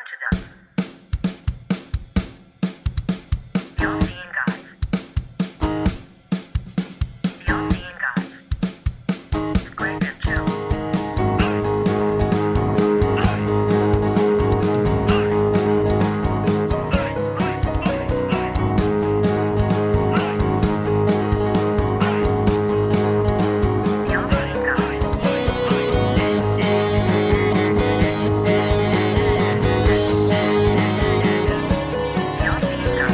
to them. The All-Seeing Guys. The All-Seeing Guys. It's Greg and Joe. The All-Seeing Guys. The All-Seeing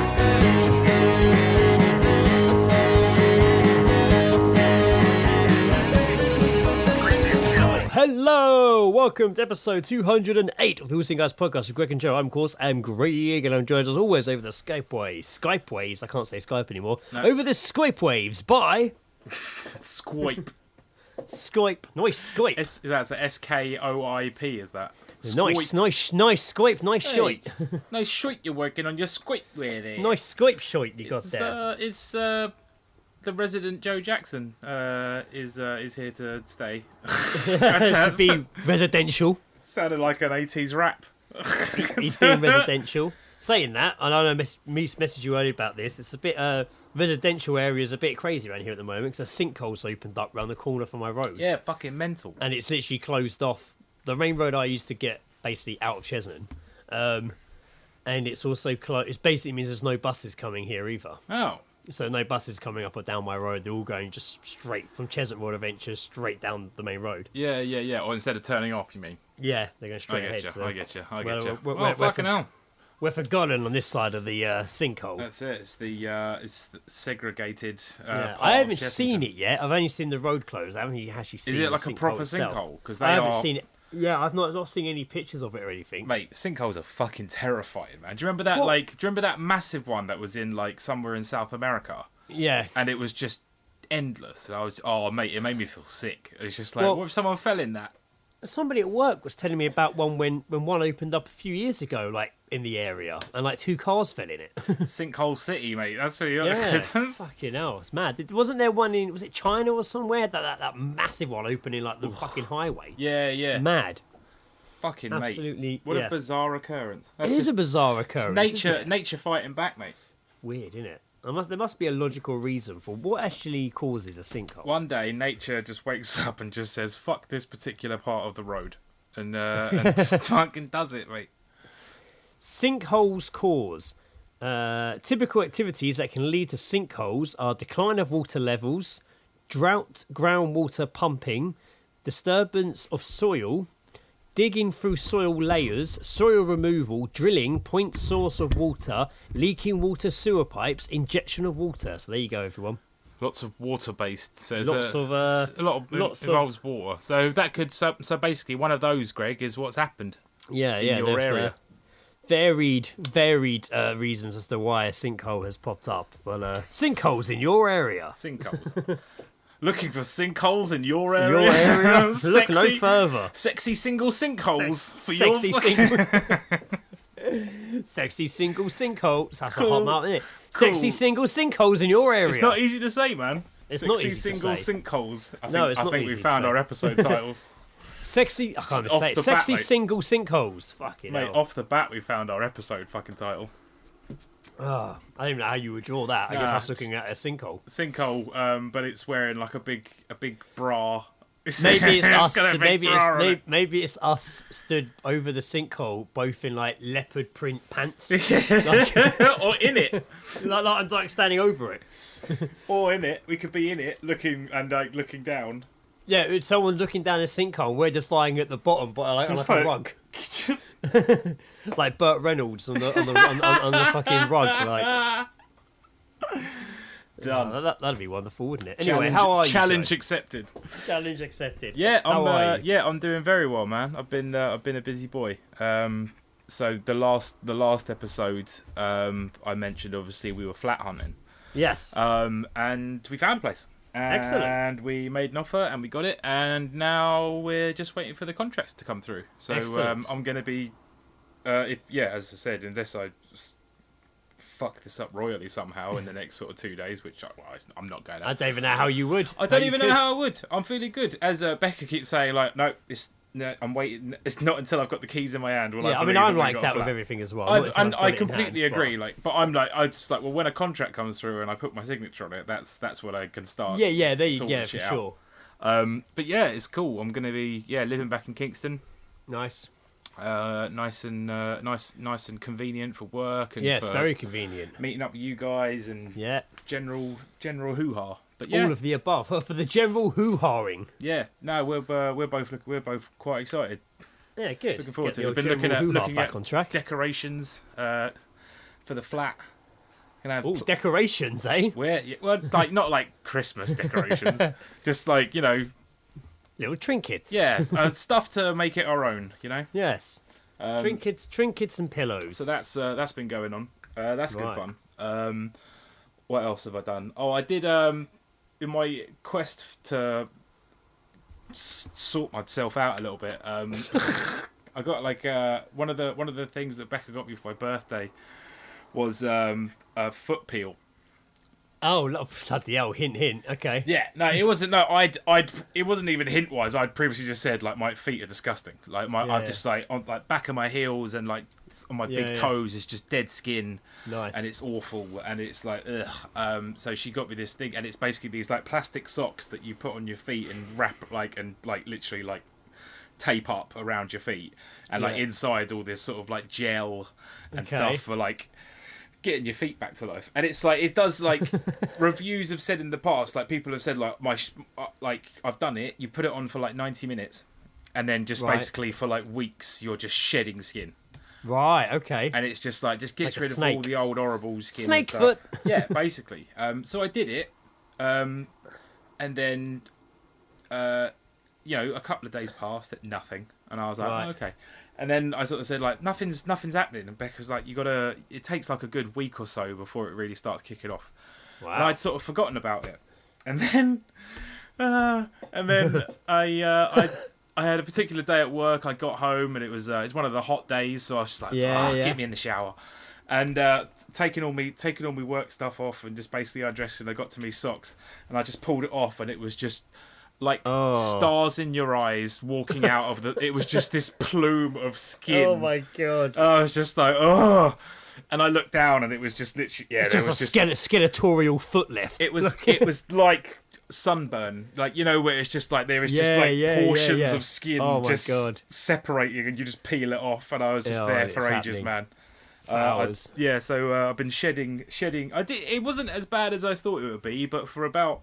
Guys. Greg and Joe. Hello, welcome to episode 208 of the All-Seeing Guys podcast with Greg and Joe. I'm, of course, Greg, and I'm joined as always over the Skype waves. I can't say Skype anymore. No. Over the Skype waves by Squipe. Skype. Nice Skype. Is that the SKOIP? Is that? Nice Skype. Nice shite. Nice shite you're working on your Squipe with there. Nice Skype shite you got there. It's the resident Joe Jackson is here to stay. To be residential. Sounded like an 80s rap. He's being residential. Saying that, and I know me messaged you earlier about this. It's a bit residential area's a bit crazy around here at the moment because a sinkhole's opened up round the corner from my road. Yeah, fucking mental. And it's literally closed off the main road I used to get basically out of Chesney. And it's also closed. It basically means there's no buses coming here either. Oh. So no buses coming up or down my road. They're all going just straight from Chesney Road Adventure straight down the main road. Yeah. Or instead of turning off, you mean? Yeah, they're going straight I ahead. get so- you. I get you. Well, we're- Oh, fucking hell. We're forgotten on this side of the sinkhole. That's it. It's the segregated. Yeah, part I of haven't Chessington. seen it yet. I've only seen the road closed. I haven't actually seen Is it the like a proper itself. sinkhole? Because I they haven't are. seen it. Yeah, I've not seen any pictures of it or anything. Mate, sinkholes are fucking terrifying, man. Do you remember that? What? Do you remember that massive one that was in like somewhere in South America, Yeah. and it was just endless? And I was, oh mate, it made me feel sick. It's just like, Well- what if someone fell in that? Somebody at work was telling me about one when one opened up a few years ago, like in the area, and like 2 cars fell in it. Sinkhole City, mate. That's what you're. Yeah, fucking hell, it's mad. Wasn't there one in? Was it China or somewhere? That massive one opening like the fucking highway. yeah. Mad. Fucking Absolutely. mate. What yeah. a bizarre occurrence. It is a bizarre occurrence. nature. isn't it? Nature fighting back, mate. Weird, isn't it? There must be a logical reason for what actually causes a sinkhole. One day, nature just wakes up and just says, "Fuck this particular part of the road," and just fucking does it, mate. Sinkholes cause. Typical activities that can lead to sinkholes are decline of water levels, drought, groundwater pumping, disturbance of soil, digging through soil layers, soil removal, drilling, point source of water, leaking water sewer pipes, injection of water. So there you go, everyone. Lots of water-based. So Lots of, a lot of lots of- involves water. So that could so basically one of those, Greg, is what's happened. Yeah, In yeah. your there's, area. Varied reasons as to why a sinkhole has popped up. Well, sinkholes in your area. Sinkholes. Looking for sinkholes in your Your area. area. Look no Sexy- further. Sexy single sinkholes for Sexy your. Sexy single sinkholes. That's a Cool. hot mouth, isn't it? Cool. Sexy single sinkholes in your area. It's not easy to say, man. It's Sexy not easy to single say. sinkholes. No, it's I not think easy we to found say. our episode titles. Sexy. I can't even Off say it. the bat, Sexy mate. single sinkholes. Fucking Mate, hell. off the bat, we found our episode fucking title. I don't even know how you would draw that. I guess Nah, I was looking at a sinkhole. Sinkhole, but it's wearing like a big bra. Maybe it's us. got a big Maybe bra on it's maybe it's us stood over the sinkhole, both in like leopard print pants, it. Or in it. like standing over it. Or in it. We could be in it, looking down. Yeah, it's someone looking down a sinkhole. We're just lying at the bottom, but like on Just like a like- rug, Just like Burt Reynolds on the fucking rug. Like done. that'd be wonderful, wouldn't it? Anyway, how are you? Challenge Joe? accepted. Challenge accepted. Yeah, How are you? I'm doing very well, man. I've been a busy boy. So the last episode, I mentioned obviously we were flat hunting. Yes. And we found a place. Excellent. And we made an offer and we got it, and now we're just waiting for the contracts to come through. So Excellent. I'm going to be, as I said, unless I fuck this up royally somehow in the next sort of 2 days, which I'm not going to. I don't even know how you would. I don't even know how I would. I'm feeling good. As Becca keeps saying, like, no, No, I'm waiting. It's not until I've got the keys in my hand. Will Yeah, I mean, believe I'm we like got a that with flat. everything as well. I, Not until and I've got I it in completely hand, agree. Like, but I'm like, I just like, well, when a contract comes through and I put my signature on it, that's when I can start. Yeah, there you sorting go, for shit out. sure. But yeah, it's cool. I'm gonna be living back in Kingston. Nice. Nice and convenient for work and Yeah, it's for very convenient. meeting up with you guys and Yeah, general hoo ha. But yeah, all of the above for the general hoo-hawing. yeah. No, we're both quite excited. Yeah, good. Looking forward Get to the it. old We've been general hoo-ha looking back at on track. decorations for the flat. Gonna have Oh, decorations, eh? well, like not like Christmas decorations, just like Little trinkets. yeah, stuff to make it our own. Yes. Trinkets and pillows. So that's been going on. That's good Right. fun. What else have I done? Oh, I did in my quest to sort myself out a little bit. I got like one of the things that Becca got me for my birthday was a foot peel. Oh, bloody hell! Hint, hint. Okay. Yeah, no, it wasn't. No, it wasn't even hint wise. I'd previously just said like my feet are disgusting. Like I've just like on like back of my heels and like on my big toes is just dead skin. Nice. And it's awful, and it's like ugh. So she got me this thing, and it's basically these like plastic socks that you put on your feet and wrap and literally like tape up around your feet, and like inside's all this sort of like gel and stuff for like getting your feet back to life. And it's like it does like reviews have said in the past, like people have said like like I've done it, you put it on for like 90 minutes and then just basically for like weeks you're just shedding skin, Right. Okay. and it's just like gets Like a rid snake. of all the old horrible skin Snake and stuff. foot. Yeah, basically. So I did it, and then a couple of days passed, nothing, and I was like, Right. oh, okay. And then I sort of said like, nothing's happening, and Becca was like, it takes like a good week or so before it really starts kicking off. Wow. And I'd sort of forgotten about it, and then I had a particular day at work. I got home and it's one of the hot days, so I was just like, get me in the shower, and taking all my work stuff off and just basically undressing. I got to me socks and I just pulled it off, and it was just like stars in your eyes walking out of it was just this plume of skin. Oh my god. I was just like, oh. And I looked down and it was just literally Just a skeletorial foot lift. it was like sunburn, like where it's just like there is just portions of skin just separating, and you just peel it off. And I was just there for ages, man. So I've been shedding. It wasn't as bad as I thought it would be, but for about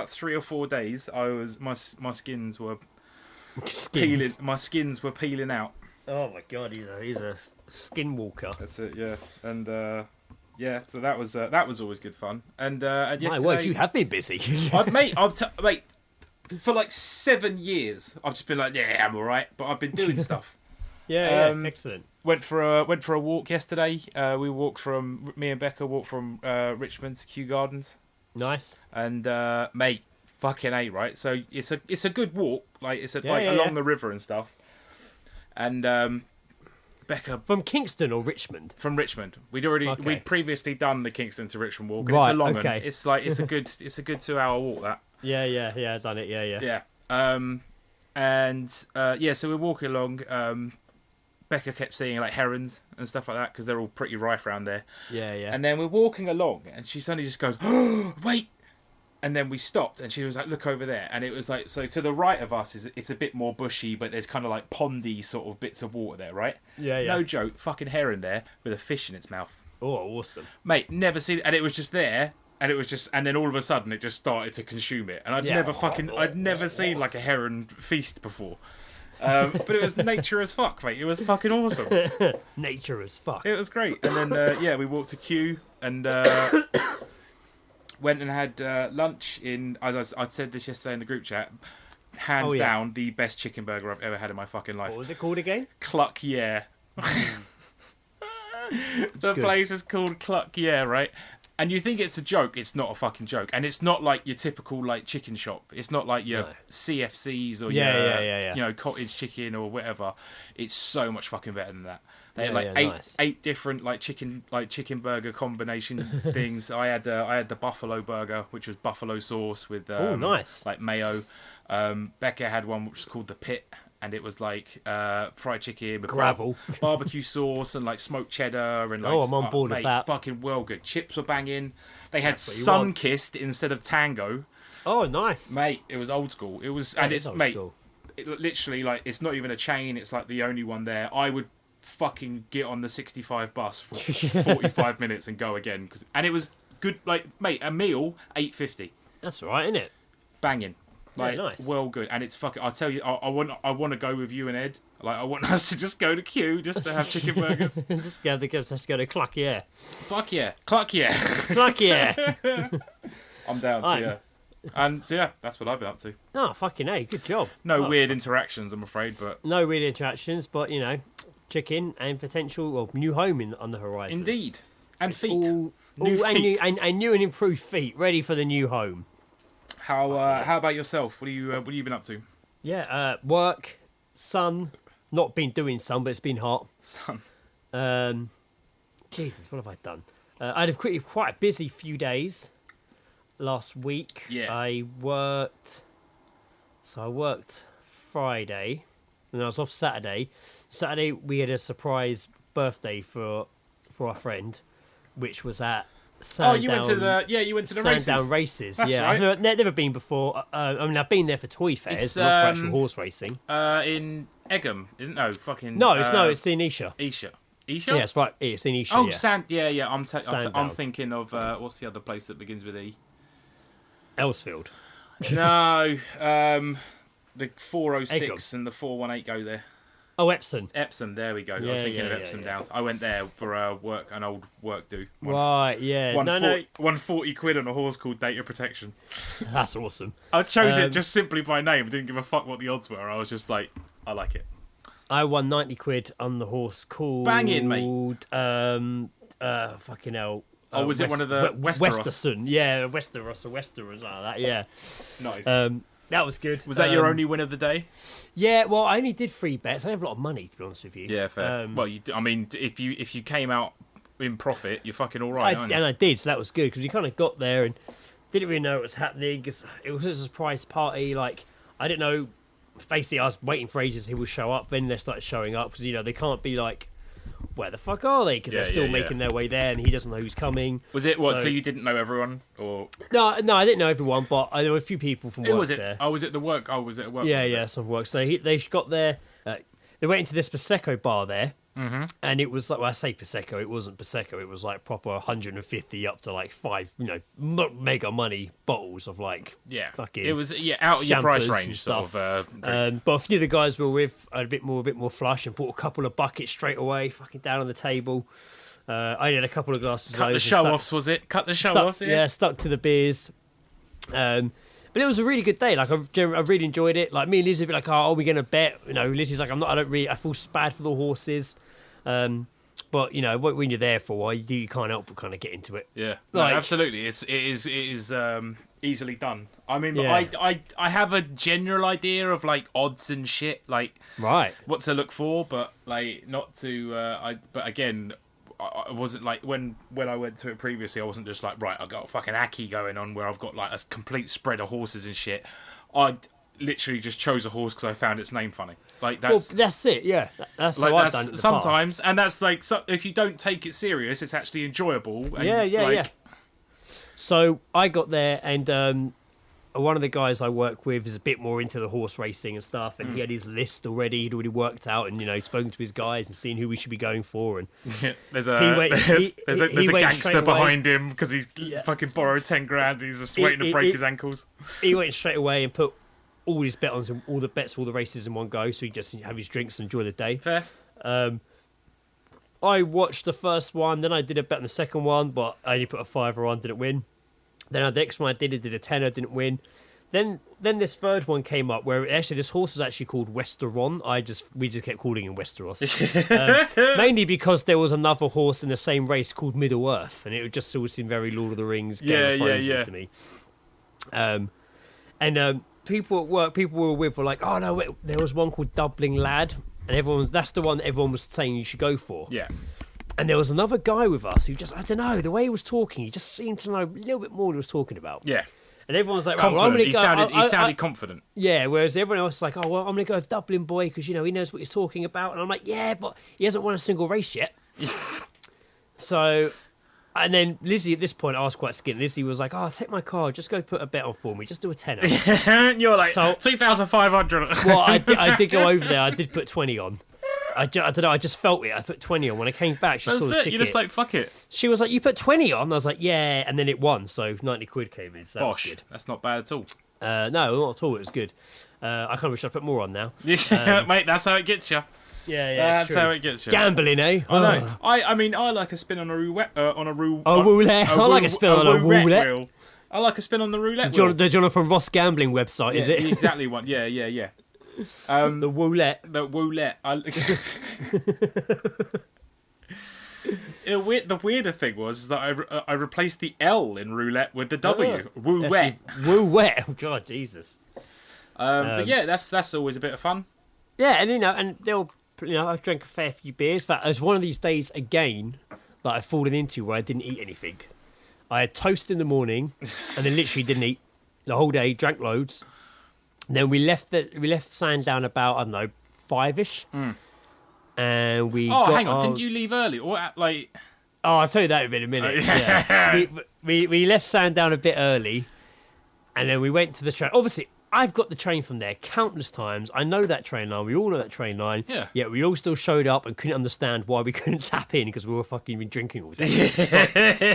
3 or 4 days, my skins were peeling. My skins were peeling out. Oh my god, he's a skinwalker. That's it, yeah. And so that was always good fun. And yesterday, My word, you have been busy. mate, for like 7 years, I've just been like, yeah, I'm all right, but I've been doing stuff. Excellent. Went for a walk yesterday. Me and Becca walked from Richmond to Kew Gardens. Nice. And mate, fucking A, right? So it's a good walk, like along the river and stuff. And Becca From Kingston or Richmond? from Richmond. We'd previously done the Kingston to Richmond walk, and Right, it's a long one. okay. It's a good 2 hour walk, that. Yeah, I've done it. Yeah. Yeah. So we're walking along. Becca kept seeing like herons and stuff like that because they're all pretty rife around there. Yeah. And then we're walking along, and she suddenly just goes, "Oh, wait!" And then we stopped, and she was like, "Look over there." And it was like, so to the right of us it's a bit more bushy, but there's kind of like pondy sort of bits of water there, right? Yeah. No joke, fucking heron there with a fish in its mouth, Oh, awesome. mate. Never seen, and it was just there, and then all of a sudden it just started to consume it, and I'd never seen like a heron feast before. But it was nature as fuck, mate. It was fucking awesome. Nature as fuck. It was great. And then we walked to Kew and went and had lunch in. As I said this yesterday in the group chat, hands down the best chicken burger I've ever had in my fucking life. What was it called again? Cluck Yeah. The good. place is called Cluck Yeah, right? And you think it's a joke, it's not a fucking joke. And it's not like your typical like chicken shop. It's not like your CFCs or your cottage chicken or whatever. It's so much fucking better than that. They had eight different like chicken burger combination things. I had the buffalo burger, which was buffalo sauce with nice. like mayo. Becca had one which was called the Pit, and it was like fried chicken with Gravel. barbecue sauce and like smoked cheddar and like. Oh, I'm on board with mate, that. Fucking well good. Chips were banging. They had That's what you sun want. kissed instead of tango, Oh, nice. mate. It was old school. It was, Yeah, and it it's is old mate. school. It, literally, like it's not even a chain. It's like the only one there. I would fucking get on the 65 bus for 45 minutes and go again and it was good. Like, mate, a meal $8.50. That's all right, isn't it? Banging. Like, nice. well good. And it's fucking, I'll tell you, I want to go with you and Ed. Like, I want us to just go to Q just to have chicken burgers. just go to Cluck, yeah. Fuck yeah. Cluck yeah. Cluck, yeah. I'm down, so Right. yeah. And so, yeah, that's what I've been up to. Oh, fucking A, good job. No Oh, weird interactions, I'm afraid, but... No weird interactions, but, you know, chicken and potential new home on the horizon. Indeed. And feet. All, New and feet. and new and improved feet, ready for the new home. How about yourself? What have you been up to? Yeah, work, sun, not been doing sun, but it's been hot. Son. Jesus, what have I done? I had a quite a busy few days last week. Yeah. I worked Friday, and I was off Saturday. Saturday we had a surprise birthday for our friend, which was at Sandown. Oh, you went to the races. Sandown races. That's yeah, right. I've never been before. I mean, I've been there for toy fairs, It's, not for actual horse racing. In Egham, isn't fucking It's in Isha. Isha. Yeah, it's right. It's in Isha. Oh, yeah. I'm Sandown. thinking of what's the other place that begins with E? Ellsfield. No, the 406 Egham. and the 418 go there. Oh, Epsom. Epsom, there we go. I Yeah, was thinking yeah, of yeah, Epsom yeah. Downs. I went there for an old work do. Right, yeah. No, 140 quid on a horse called Data Protection. that's awesome. I chose it just simply by name. I didn't give a fuck what the odds were. I was just like, I like it. I won 90 quid on the horse called... Banging, mate. Fucking hell. Oh, was it one of the Westeros? Westerson, yeah, Westeros or Westeros, like that, yeah. Nice. That was good. Was that your only win of the day? Yeah, well, I only did 3 bets. I have a lot of money, to be honest with you. Yeah, fair. Well, I mean, if you came out in profit, you're fucking all right, aren't you? And I did, so that was good, because we kind of got there and didn't really know what was happening, because it was a surprise party. Like, I didn't know... Basically, I was waiting for ages who would show up, then they started showing up, because, you know, they can't be like... Where the fuck are they? Because they're still making their way there, and he doesn't know who's coming. Was it what? So you didn't know everyone, or No, I didn't know everyone, but there were a few people from who work was it? there. Oh, was it the work? Oh, was it a work? Yeah, some work. So they got there. They went into this prosecco bar there, and it was like, well, I say prosecco, it wasn't prosecco. It was like proper 150 up to like 5, you know, mega money bottles of like fucking. It was out of your price champers and range sort of. Drinks. But a few of the guys we were with had a bit more flush and bought a couple of buckets straight away, fucking down on the table. I had a couple of glasses. Cut the show offs, was it? Cut the show offs. Yeah, stuck to the beers. But it was a really good day. Like I really enjoyed it. Like me and Liz would be like, "Oh, are we gonna bet?" You know, Lizzie's like, I feel bad for the horses. But you know, when you're there for a while, you can't help but kind of get into it. Yeah, Like- no, absolutely. It is easily done. I mean, Yeah. I have a general idea of like odds and shit, like Right. what to look for, but like not to. But again, I wasn't like when I went to it previously. I wasn't just like, right, I got a fucking Aki going on where I've got like a complete spread of horses and shit. I literally just chose a horse because I found its name funny. Like that's. Well, that's it. Yeah, that's Like how I've that's done it in the sometimes, and that's like if you don't take it serious, it's actually enjoyable. And Yeah. So I got there, and one of the guys I work with is a bit more into the horse racing and stuff, and he had his list already. He'd already worked out, and you know, he'd spoken to his guys and seen who we should be going for. And There's He a went- there's a he went gangster straight away. behind him because he Yeah. fucking borrowed 10 grand. And he's just waiting to he- break he- his ankles. he went straight away and put all his bets on all the bets for all the races in one go, so he just have his drinks and enjoy the day. Fair. I watched the first one, then I did a bet on the second one, but I only put a fiver on, didn't win. Then the next one I did a tenner, didn't win. Then this third one came up where actually this horse was actually called Westeron. We just kept calling him Westeros, mainly because there was another horse in the same race called Middle Earth, and it would just all seem very Lord of the Rings, Game of Thrones to me. And people at work, people we were with were like, "Oh no, wait, there was one called Dublin Lad," and that's the one that everyone was saying you should go for. Yeah. And there was another guy with us who just, I don't know, the way he was talking, he just seemed to know a little bit more what he was talking about. Yeah. And everyone's like, right, well, I'm confident. going to go. He sounded confident. Yeah, whereas everyone else is like, oh, well, I'm going to go with Dublin boy because, he knows what he's talking about. And I'm like, yeah, but he hasn't won a single race yet. So, and then Lizzie at this point, I was quite skinny. Lizzie was like, oh, take my card. Just go put a bet on for me. Just do a tenner. You're like, So- 2,500. Well, I did go over there. I did put 20 on. I don't know. I just felt it. I put 20 on. When I came back, she That's saw the it. ticket. You're just like, fuck it. She was like, you put 20 on? I was like, yeah. And then it won. So 90 quid came in. So that was Bosh. good. That's not bad at all. No, not at all. It was good. I kind of wish I'd put more on now. Yeah, mate, that's how it gets you. Yeah, That's how it gets you. Gambling, eh? I know. I mean, I like a spin on a roulette. Roulette. I like a spin on a roulette. wheel. I like a spin on the roulette. The Jonathan Ross gambling website, is it? The exactly one. Yeah. The roulette. The roulette. The weirder thing was that I replaced the L in roulette with the W. Roulette. Roulette. Oh, God, Jesus. But yeah, that's always a bit of fun. Yeah, and they'll. I've drank a fair few beers. But it was one of these days again that I've fallen into where I didn't eat anything. I had toast in the morning, and then literally didn't eat the whole day. Drank loads. And then we left Sandown about, I don't know, 5ish. And we. Oh, hang on! Didn't you leave early? Or like? Oh, I'll tell you that in a minute. Yeah. we left Sandown a bit early, and then we went to the train. Obviously, I've got the train from there countless times. I know that train line. We all know that train line. Yeah. Yet we all still showed up and couldn't understand why we couldn't tap in because we were fucking been drinking all day.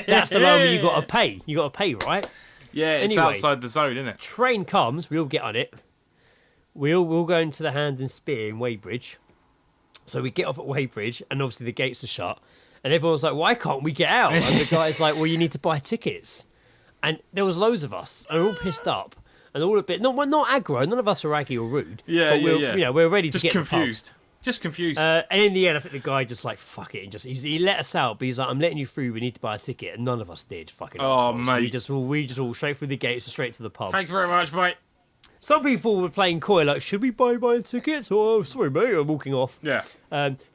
That's the line where you got to pay. You got to pay, right? Yeah, it's Anyway, outside the zone, isn't it? Train comes. We all get on it. We'll go into the Hand and Spear in Weybridge. So we get off at Weybridge, and obviously the gates are shut. And everyone's like, why can't we get out? And the guy's like, well, you need to buy tickets. And there was loads of us, and we're all pissed up. And all a bit, not aggro, none of us are aggy or rude. Yeah, but yeah. We're ready to Just get confused. Just confused. And in the end, I think the guy just like, fuck it. And he let us out, but he's like, I'm letting you through, we need to buy a ticket. And none of us did, fucking arseholes. Mate. We just all straight through the gates and straight to the pub. Thanks very much, mate. Some people were playing coy, like, should we buy tickets? Oh, sorry, mate, I'm walking off. Yeah.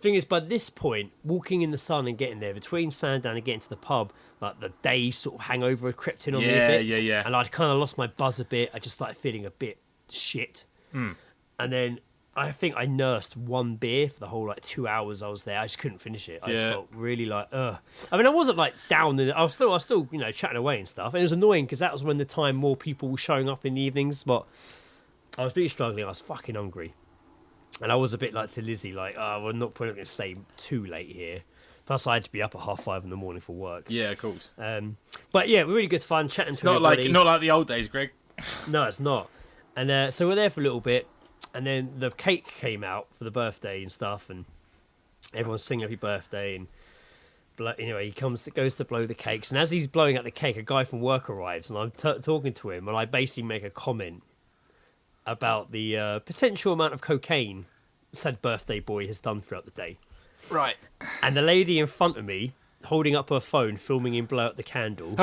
Thing is, by this point, walking in the sun and getting there, between Sandown and getting to the pub, like the day sort of hangover had crept in on me a bit. Yeah. And I'd kind of lost my buzz a bit. I just started feeling a bit shit. And then I think I nursed one beer for the whole 2 hours I was there. I just couldn't finish it. I just felt really like, ugh. I mean, I wasn't down. I was still chatting away and stuff. And it was annoying because that was when the time more people were showing up in the evenings. But I was really struggling. I was fucking hungry. And I was a bit to Lizzie, we're not probably going to stay too late here. Plus, I had to be up at 5:30 in the morning for work. Yeah, of course. But yeah, really good fun chatting to everybody. Not like the old days, Greg. No, it's not. And so we're there for a little bit. And then the cake came out for the birthday and stuff, and everyone's singing happy birthday. And anyway, he goes to blow the cakes, and as he's blowing out the cake, a guy from work arrives, and I'm talking to him, and I basically make a comment about the potential amount of cocaine said birthday boy has done throughout the day. Right. And the lady in front of me, holding up her phone, filming him blow out the candle,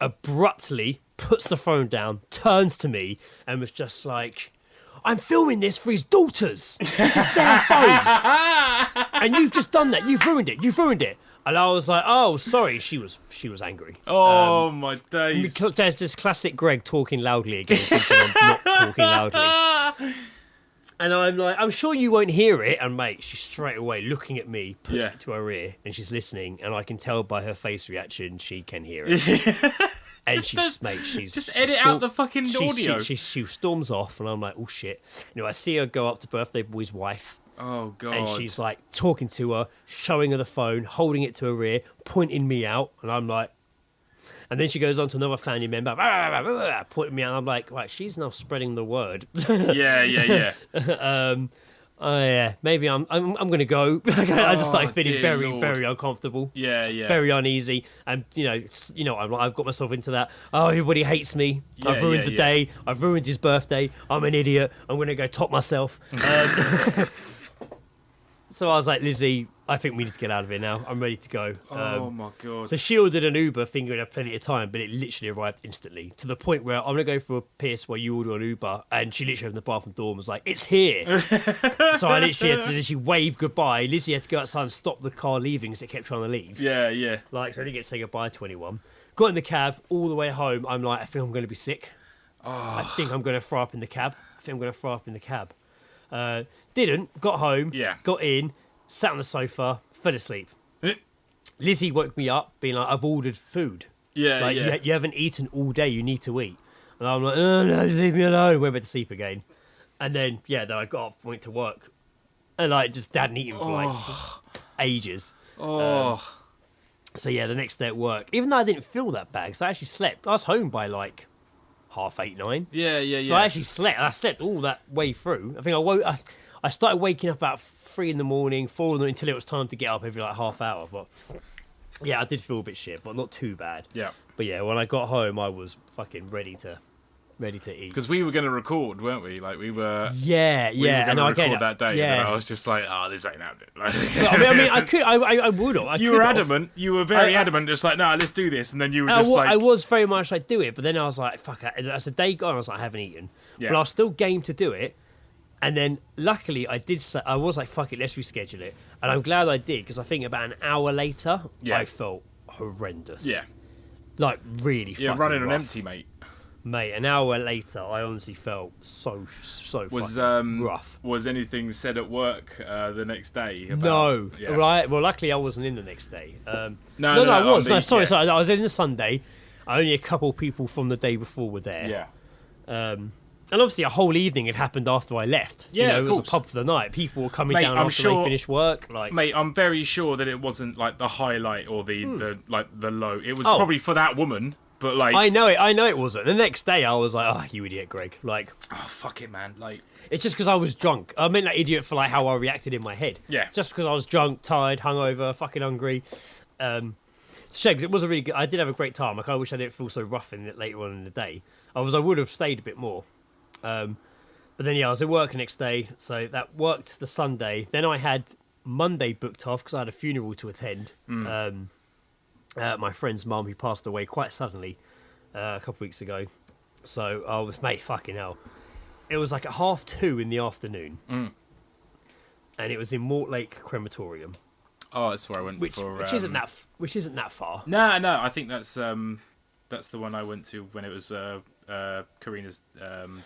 abruptly puts the phone down, turns to me, and was just like, I'm filming this for his daughters. This is their phone. And you've just done that. You've ruined it. And I was like, oh, sorry. She was angry. Oh, my days. There's this classic Greg talking loudly again, thinking I'm not talking loudly. And I'm like, I'm sure you won't hear it. And mate, she's straight away looking at me, puts it to her ear, and she's listening. And I can tell by her face reaction, she can hear it. And just edit out the fucking audio. She storms off, and I'm like, oh shit. I see her go up to birthday boy's wife. Oh god. And she's talking to her, showing her the phone, holding it to her ear, pointing me out, and I'm like. And then she goes on to another family member, pointing me out. And I'm like, right, she's now spreading the word. Yeah. Oh yeah, maybe I'm going to go. I just started feeling very uncomfortable. Yeah. Very uneasy, and I've got myself into that. Oh, everybody hates me. I've ruined the day. I've ruined his birthday. I'm an idiot. I'm going to go top myself. So I was like, Lizzie, I think we need to get out of here now. I'm ready to go. Oh my god. So she ordered an Uber, thinking we'd have plenty of time, but it literally arrived instantly, to the point where I'm going to go for a piss while you order an Uber, and she literally opened the bathroom door and was like, it's here. So I literally had to wave goodbye. Lizzie had to go outside and stop the car leaving because it kept trying to leave. Yeah. So I didn't get to say goodbye to anyone. Got in the cab all the way home. I'm like, I think I'm going to be sick. I think I'm going to throw up in the cab. Didn't. Got home. Yeah. Got in. Sat on the sofa. Fell asleep. Lizzie woke me up, being like, I've ordered food. Yeah, Like, yeah. you haven't eaten all day. You need to eat. And I'm like, oh, no, leave me alone. Went back to sleep again. And then, then I got up, went to work. And I just hadn't eaten for like ages. Oh. So yeah, the next day at work, even though I didn't feel that bad, because I actually slept. I was home by like 8:30, 9. Yeah. So I actually slept. I slept all that way through. I think I started waking up about 3 in the morning, 4 in the morning, until it was time to get up every like half hour. But yeah, I did feel a bit shit, but not too bad. Yeah. But yeah, when I got home, I was fucking ready to eat. Because we were going to record, weren't we? Like, we were... Yeah. We were going to record again, that day, yeah. and then I was just like, oh, this ain't happening. Like, I mean, I would have. you were adamant. You were very adamant, just like, no, let's do this. And then you were just like... I was very much like, do it. But then I was like, fuck it. As the day gone, I was like, I haven't eaten. Yeah. But I was still game to do it. And then, luckily, I was like, fuck it, let's reschedule it. And I'm glad I did, because I think about an hour later, I felt horrendous. Yeah. Like, really fucking running on rough. empty, mate. Mate, an hour later, I honestly felt so fucking rough. Was anything said at work the next day? No. Yeah. Right. Well, luckily, I wasn't in the next day. No, I was. Sorry. I was in the Sunday. Only a couple people from the day before were there. Yeah. And obviously, a whole evening had happened after I left. Yeah, it was course. a pub for the night. People were coming Mate, down I'm after sure- they finished work. Like, Mate, I'm very sure that it wasn't like the highlight or the low. It was probably for that woman, but like... I know it wasn't. The next day, I was like, oh, you idiot, Greg. Like, Oh, fuck it, man. Like... it's just because I was drunk. I meant that idiot for like how I reacted in my head. Yeah. Just because I was drunk, tired, hungover, fucking hungry. It's a shame 'cause it was a really good... I did have a great time. I kind of wish I didn't feel so rough in it later on in the day. I would have stayed a bit more. But then, I was at work the next day, so that worked the Sunday. Then I had Monday booked off because I had a funeral to attend. My friend's mum, who passed away quite suddenly a couple of weeks ago. So I was, mate, fucking hell. It was like at 2:30 in the afternoon. And it was in Mortlake Crematorium. Oh, that's where I went Which isn't that far. No, I think that's the one I went to when it was Karina's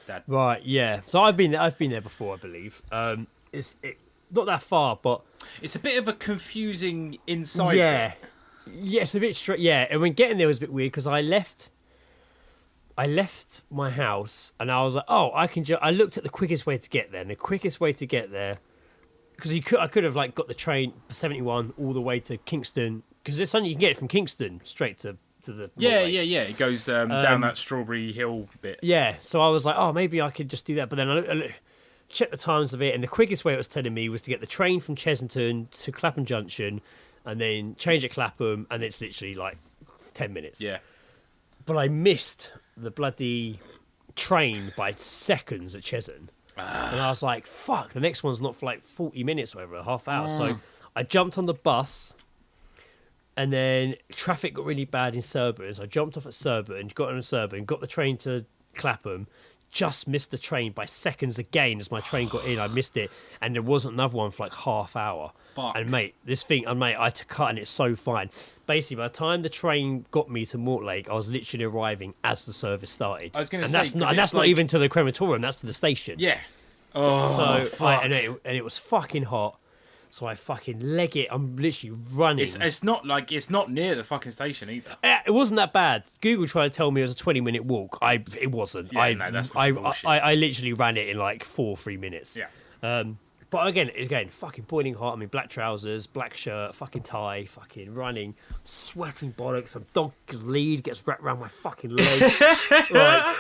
dad. Right, yeah. So I've been there before, I believe. It's not that far, but It's a bit of a confusing inside yeah, bit. yeah, it's a bit straight. Yeah, and when getting there was a bit weird because I left my house and I was like, oh, I can. I looked at the quickest way to get there, and the quickest way to get there, because I could have like got the train 71 all the way to Kingston, because there's something you can get it from Kingston straight to the Yeah. Mortlake. It goes down that Strawberry Hill bit. Yeah, so I was like, oh, maybe I could just do that. But then I checked the times of it, and the quickest way it was telling me was to get the train from Chesington to Clapham Junction, and then change at Clapham, and it's literally like 10 minutes. Yeah. But I missed the bloody train by seconds at Chesington. And I was like, fuck, the next one's not for like 40 minutes or whatever, a half hour. So I jumped on the bus, and then traffic got really bad in Surbiton. So I jumped off at Surbiton, got on Surbiton, got the train to Clapham, just missed the train by seconds again as my train got in. I missed it, and there wasn't another one for like half hour. Fuck. And mate, I had to cut, and it's so fine. Basically, by the time the train got me to Mortlake, I was literally arriving as the service started. I was going to and say, that's 'cause not, and it's that's not like- even to the crematorium. That's to the station. Yeah. Oh, So fuck. and it was fucking hot. So I fucking leg it. I'm literally running. It's not near the fucking station either. It wasn't that bad. Google tried to tell me it was a 20-minute walk. It wasn't. Yeah, no, that's fucking bullshit. I literally ran it in like 3 minutes. Yeah. But again, fucking boiling hot. I mean, black trousers, black shirt, fucking tie, fucking running, sweating bollocks. Some dog's lead gets wrapped around my fucking leg. Like,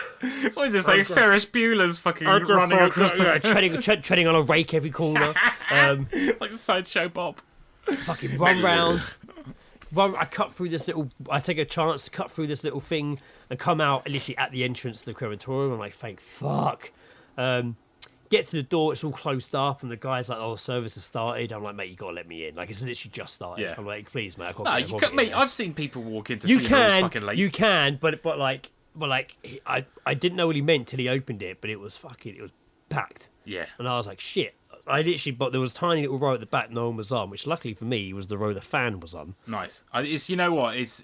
What is this, like Ferris Bueller's fucking I'm just running like, across treading on a rake every corner. like Sideshow Bob. Fucking run round. I cut through this little. I take a chance to cut through this little thing and come out literally at the entrance to the crematorium. I'm like, thank fuck. Get to the door, it's all closed up, and the guy's like, "Oh, service has started." I'm like, "Mate, you gotta let me in." Like, it's literally just started. Yeah. I'm like, "Please, mate, I can't No, get you in can, mate. here." I've seen people walk into You funerals can, fucking late. you can, but I didn't know what he meant till he opened it, but it was packed. Yeah. And I was like, shit. I literally, but there was a tiny little row at the back no one was on, which luckily for me was the row the fan was on. Nice. It's, you know what? It's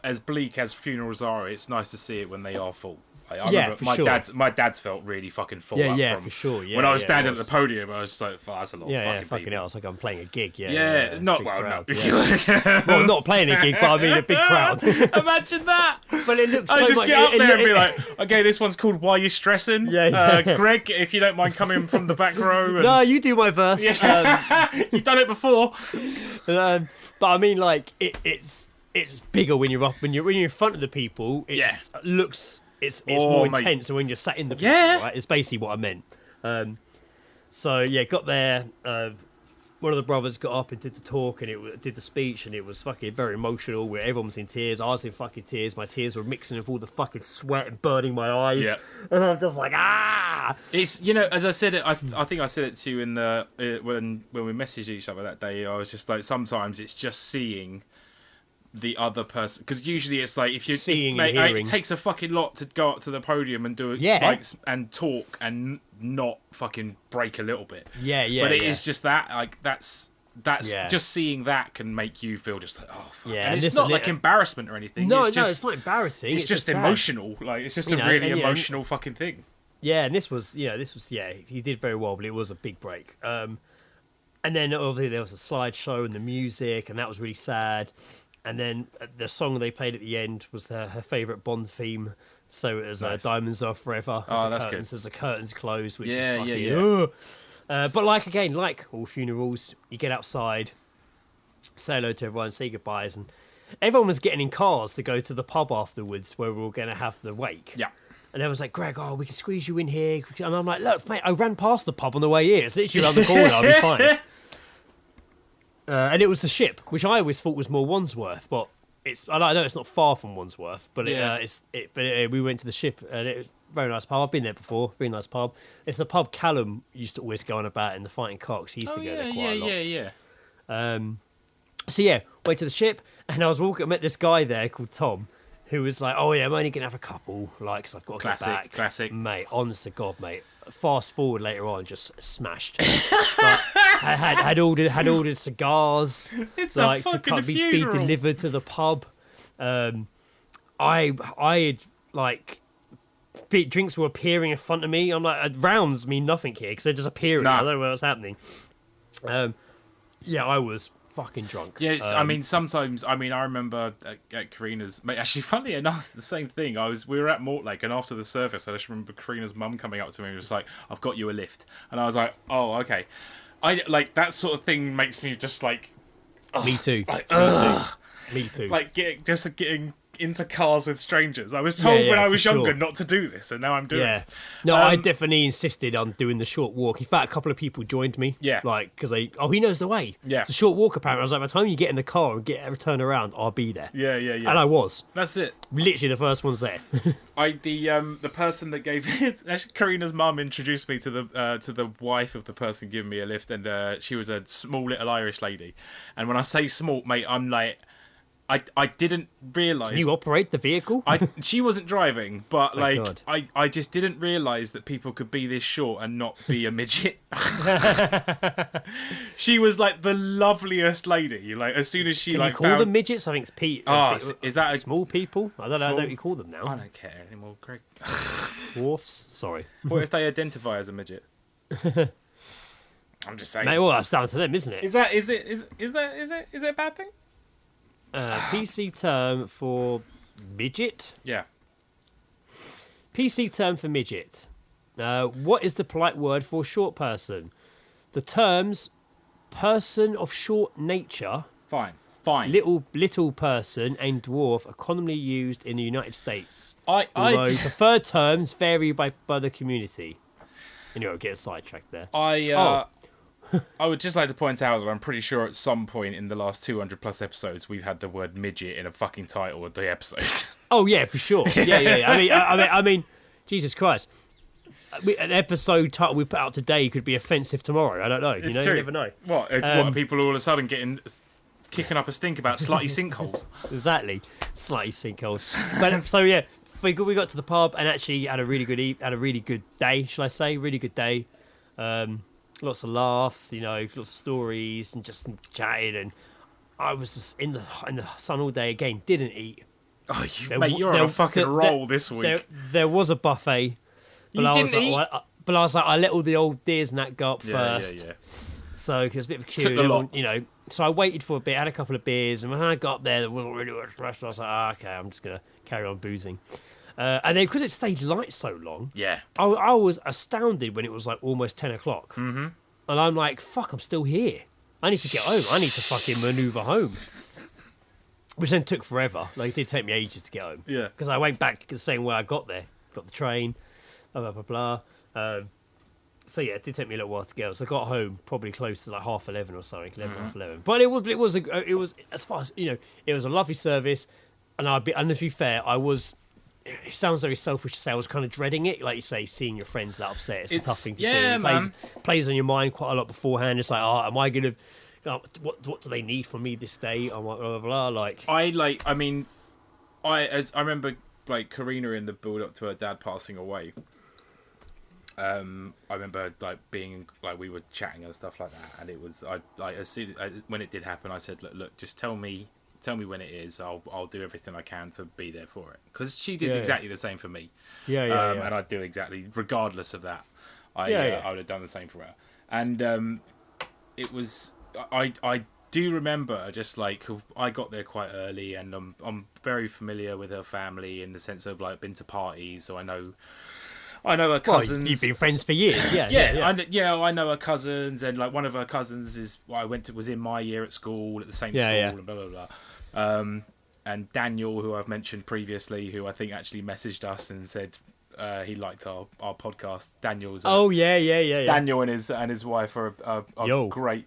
as bleak as funerals are. It's nice to see it when they are full. Like, I remember my dad's felt really fucking full. Yeah, for sure. Yeah, when I was standing at the podium, I was just like, that's a lot of fucking people. Hell, it's like I'm playing a gig. Not well, crowd, no. Well, not playing a gig, but I mean a big crowd. Imagine that. But it looks so I just much, get up there and be like, okay, this one's called "Why You Stressing?" Yeah. Greg, if you don't mind coming from the back row. And... No, you do my verse. Yeah. You've done it before. But I mean, like it's bigger when you're up when you're in front of the people. It looks. It's more intense than when you're sat in the people, right? It's basically what I meant. So yeah, got there. One of the brothers got up and did the talk and did the speech, and it was fucking very emotional. Where everyone was in tears, I was in fucking tears. My tears were mixing with all the fucking sweat and burning my eyes. Yeah. And I'm just like, ah. It's, you know, as I said it, I think I said it to you in the when we messaged each other that day. I was just like, sometimes it's just seeing the other person, because usually it's like if you're seeing and hearing. it takes a fucking lot to go up to the podium and do it, like, and talk and not fucking break a little bit. Yeah. But it is just that, like, that's just seeing that can make you feel just like, oh fuck. Yeah, and it's not like embarrassment or anything. No, it's just, it's not embarrassing. It's just emotional. Like, it's just a really emotional fucking thing. Yeah, and this was he did very well, but it was a big break. And then obviously there was a slideshow and the music, and that was really sad. And then the song they played at the end was her favourite Bond theme. So it was Diamonds Are Forever. Oh, that's good. As the curtains closed, which is fucking... But like all funerals, you get outside, say hello to everyone, say goodbyes. And everyone was getting in cars to go to the pub afterwards where we were going to have the wake. Yeah. And everyone's like, Greg, we can squeeze you in here. And I'm like, look, mate, I ran past the pub on the way here. It's literally around the corner. I'll be fine. And it was the Ship, which I always thought was more Wandsworth, but I know it's not far from Wandsworth, but we went to the Ship, and it was a very nice pub. I've been there before, very nice pub. It's the pub Callum used to always go on about in the Fighting Cocks. He used to go there quite a lot. So yeah, went to the Ship, and I met this guy there called Tom, who was like, oh yeah, I'm only gonna have a couple, like, because I've got to get back. Classic, mate. Honest to God, mate. Fast forward later on, just smashed. But I had ordered cigars, it's like, a fucking to be delivered to the pub. I had, like, drinks were appearing in front of me. I'm like, rounds mean nothing here because they're just appearing. I don't know what's happening. I was fucking drunk. Yeah, I mean, sometimes, I remember at Karina's, mate, actually, funnily enough, the same thing. We were at Mortlake, and after the service, I just remember Karina's mum coming up to me and was like, I've got you a lift. And I was like, oh, okay. That sort of thing makes me just like... Me too. Like, me too. Like, getting into cars with strangers. I was told when I was younger not to do this, and now I'm doing it. No, I definitely insisted on doing the short walk. In fact, a couple of people joined me. Yeah. Like, because he knows the way. Yeah. It's a short walk, apparently. I was like, by the time you get in the car and turn around, I'll be there. Yeah. And I was. That's it. Literally the first one's there. The person that gave it, actually, Karina's mum introduced me to the wife of the person giving me a lift, and she was a small little Irish lady. And when I say small, mate, I'm like... I didn't realise... Can you operate the vehicle? She wasn't driving, but God. I just didn't realise that people could be this short and not be a midget. She was like the loveliest lady. Like, as soon as she Can like you call them midgets? I think it's Pete. Is that small people? I don't know what you call them now. I don't care anymore, Greg. Dwarfs? Sorry. What if they identify as a midget? I'm just saying. Mate, well, that's down to them, isn't it? Is it a bad thing? PC term for midget? Yeah. PC term for midget. What is the polite word for short person? The terms person of short nature, Fine. little person, and dwarf are commonly used in the United States. Although preferred terms vary by the community. Anyway, I'll get sidetracked there. I would just like to point out that I'm pretty sure at some point in the last 200 plus episodes we've had the word midget in a fucking title of the episode. Oh yeah, for sure. Yeah. I mean, Jesus Christ. An episode title we put out today could be offensive tomorrow. I don't know. It's true. You never know. What are people all of a sudden kicking up a stink about slutty sinkholes? Exactly, slutty sinkholes. But so yeah, we got to the pub and actually had a really good day. Shall I say? Really good day. lots of laughs, lots of stories, and just chatting. And I was just in the sun all day again. Didn't eat. Oh, mate, you're on a fucking roll this week. There was a buffet, but You I didn't was eat? like, but I was like, I let all the old deers and that go up first. Yeah. So it was a bit of a queue, Took the lot. So I waited for a bit, had a couple of beers, and when I got up there wasn't really much rest. I was like, okay, I'm just gonna carry on boozing. And then because it stayed light so long, Yeah. I was astounded when it was like almost 10 o'clock, Mm-hmm. and I'm like, fuck, I'm still here. I need to get home. I need to fucking manoeuvre home. Which then took forever. Like, it did take me ages to get home. Yeah. Because I went back the same way I got there. Got the train, blah, blah, blah, blah. So, yeah, it did take me a little while to get. So I got home probably close to like 11:30 or something, 11:30. But it was as far as, it was a lovely service. And to be fair, it sounds very selfish to say I was kind of dreading it. Like you say, seeing your friends that upset, it's a tough thing to do. It man. plays on your mind quite a lot beforehand. It's like, am I going to... what do they need from me this day? Blah, blah, blah, like... I remember like Karina in the build up to her dad passing away. I remember like being like we were chatting and stuff like that, and it was when it did happen, I said, look, just tell me when it is. I'll do everything I can to be there for it, because she did exactly the same for me. Yeah. And I'd do exactly regardless of that. I would have done the same for her, and it was I do remember just like I got there quite early, and I'm very familiar with her family in the sense of like been to parties, so I know her cousins. Well, you've been friends for years, yeah. I know her cousins, and like one of her cousins was in my year at school at the same school, and blah blah blah. And Daniel, who I've mentioned previously, who I think actually messaged us and said he liked our podcast. Daniel's Daniel and his wife are a great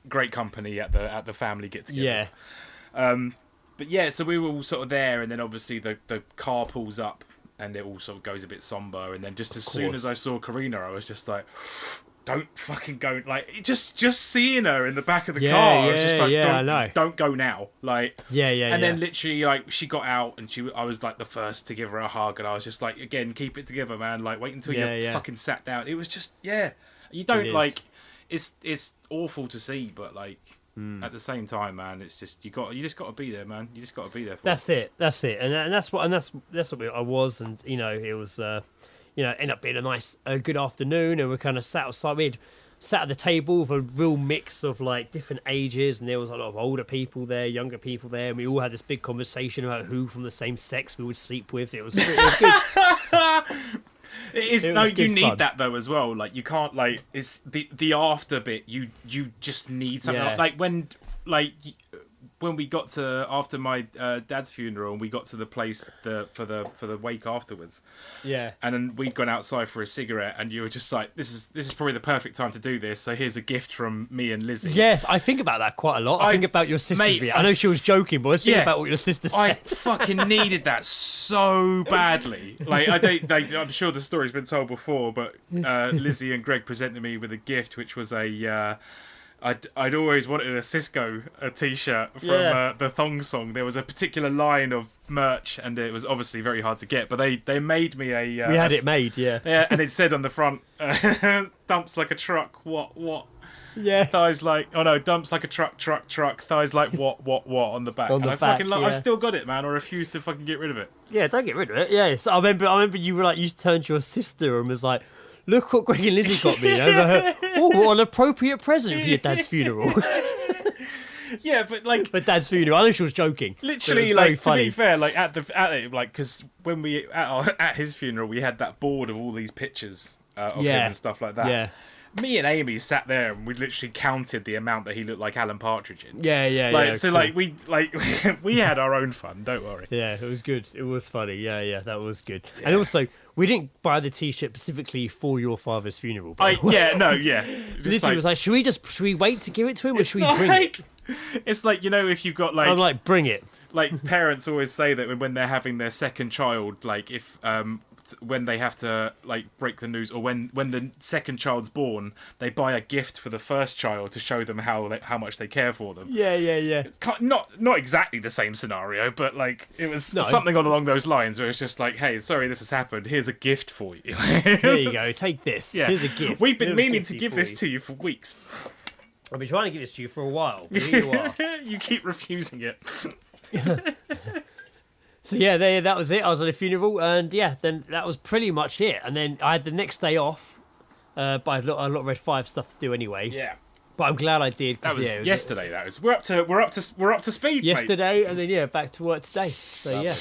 great company at the family get together. But yeah, so we were all sort of there, and then obviously the car pulls up, and it all sort of goes a bit somber. And then just as soon as I saw Karina, I was just like, "Don't fucking go!" Like just seeing her in the back of the car, I was just like, "Don't go now!" Like And then literally, like she got out, and I was like the first to give her a hug, and I was just like, "Again, keep it together, man! Like wait until you fucking sat down." It was just you don't like. It's awful to see, but like. At the same time, man, it's just you just got to be there, man. You just got to be there. That's it, and that's what I was, and it was, ended up being a good afternoon, and we kind of sat outside. We sat at the table with a real mix of like different ages, and there was a lot of older people there, younger people there, and we all had this big conversation about who from the same sex we would sleep with. It was good. You need that though as well. Like you can't like it's the after bit. You just need something like when we got to after my dad's funeral, and we got to the place for the wake afterwards. Yeah. And then we'd gone outside for a cigarette, and you were just like, this is probably the perfect time to do this. So here's a gift from me and Lizzie. Yes, I think about that quite a lot. I think about your sister's I know she was joking, but I was thinking about what your sister said. I fucking needed that so badly. Like I'm sure the story's been told before, but Lizzie and Greg presented me with a gift, which was I'd always wanted a Cisco t-shirt from the Thong Song. There was a particular line of merch, and it was obviously very hard to get, but they made me a... we had it made, yeah. Yeah, and it said on the front, dumps like a truck, what? Yeah. Thighs like... Oh no, dumps like a truck, thighs like what on the back. On the back, I still got it, man. I refuse to fucking get rid of it. Yeah, don't get rid of it. Yeah, so I remember you were like, you turned to your sister and was like, look what Greg and Lizzie got me. What an appropriate present for your dad's funeral. Yeah, but like... For dad's funeral. I know she was joking. Literally, like, to be fair, like, at it, like, because when we... At his funeral, we had that board of all these pictures of him and stuff like that. Yeah. Me and Amy sat there, and we literally counted the amount that he looked like Alan Partridge in. Yeah. So, cool. we had our own fun, don't worry. Yeah, it was good. It was funny. Yeah, that was good. Yeah. And also, we didn't buy the T-shirt specifically for your father's funeral. Lizzie was like, should we wait to give it to him, or should we bring it? It's like, if you've got like... I'm like, bring it. Like, parents always say that when they're having their second child, like, if... when they have to like break the news, or when the second child's born, they buy a gift for the first child to show them how much they care for them. Yeah. It's not exactly the same scenario, but like it was No. something along those lines where it's just like, hey, sorry this has happened. Here's a gift for you. There you go. Take this. Yeah. Here's a gift. We've been Here's a meaning to gifty give for this you. to you for weeks. I've been trying to give this to you for a while. But here you are. You keep refusing it. So yeah, that was it. I was at a funeral, and yeah, then that was pretty much it. And then I had the next day off, but I had a lot of Red 5 stuff to do anyway. Yeah. But I'm glad I did. That was it was yesterday. That was we're up to speed. Mate. yesterday, and then back to work today. So Lovely. yeah,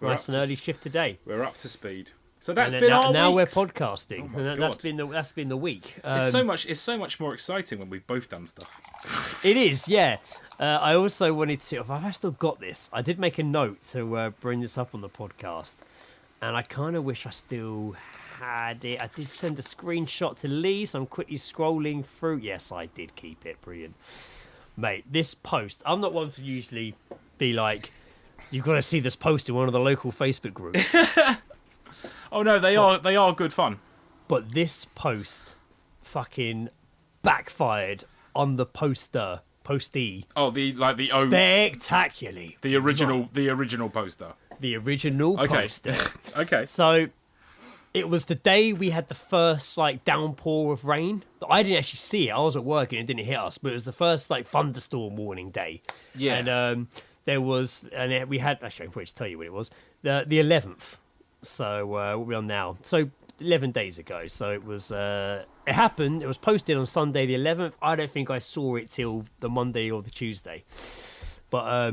We're nice up and to- early shift today. We're up to speed. So that's And been then our now weeks. we're podcasting, Oh my and that's God. been the week. It's so much more exciting when we've both done stuff. It is, yeah. I also wanted to. If I've still got this, I did make a note to bring this up on the podcast, and I kind of wish I still had it. I did send a screenshot to Lee, so I'm quickly scrolling through. Yes, I did keep it. Brilliant, mate. This post. I'm not one to usually be like, you've got to see this post in one of the local Facebook groups. Oh no, they are good fun. But this post fucking backfired on the postee Oh, the spectacularly. the original poster. The original Okay. poster. Okay. So it was the day we had the first like downpour of rain. I didn't actually see it. I was at work and it didn't hit us, but it was the first like thunderstorm warning day. Yeah. And there was, we had actually I'm going to tell you what it was. The 11th. So what we're on now. So 11 days ago. So it was. It happened. It was posted on Sunday the 11th. I don't think I saw it till the Monday or the Tuesday. But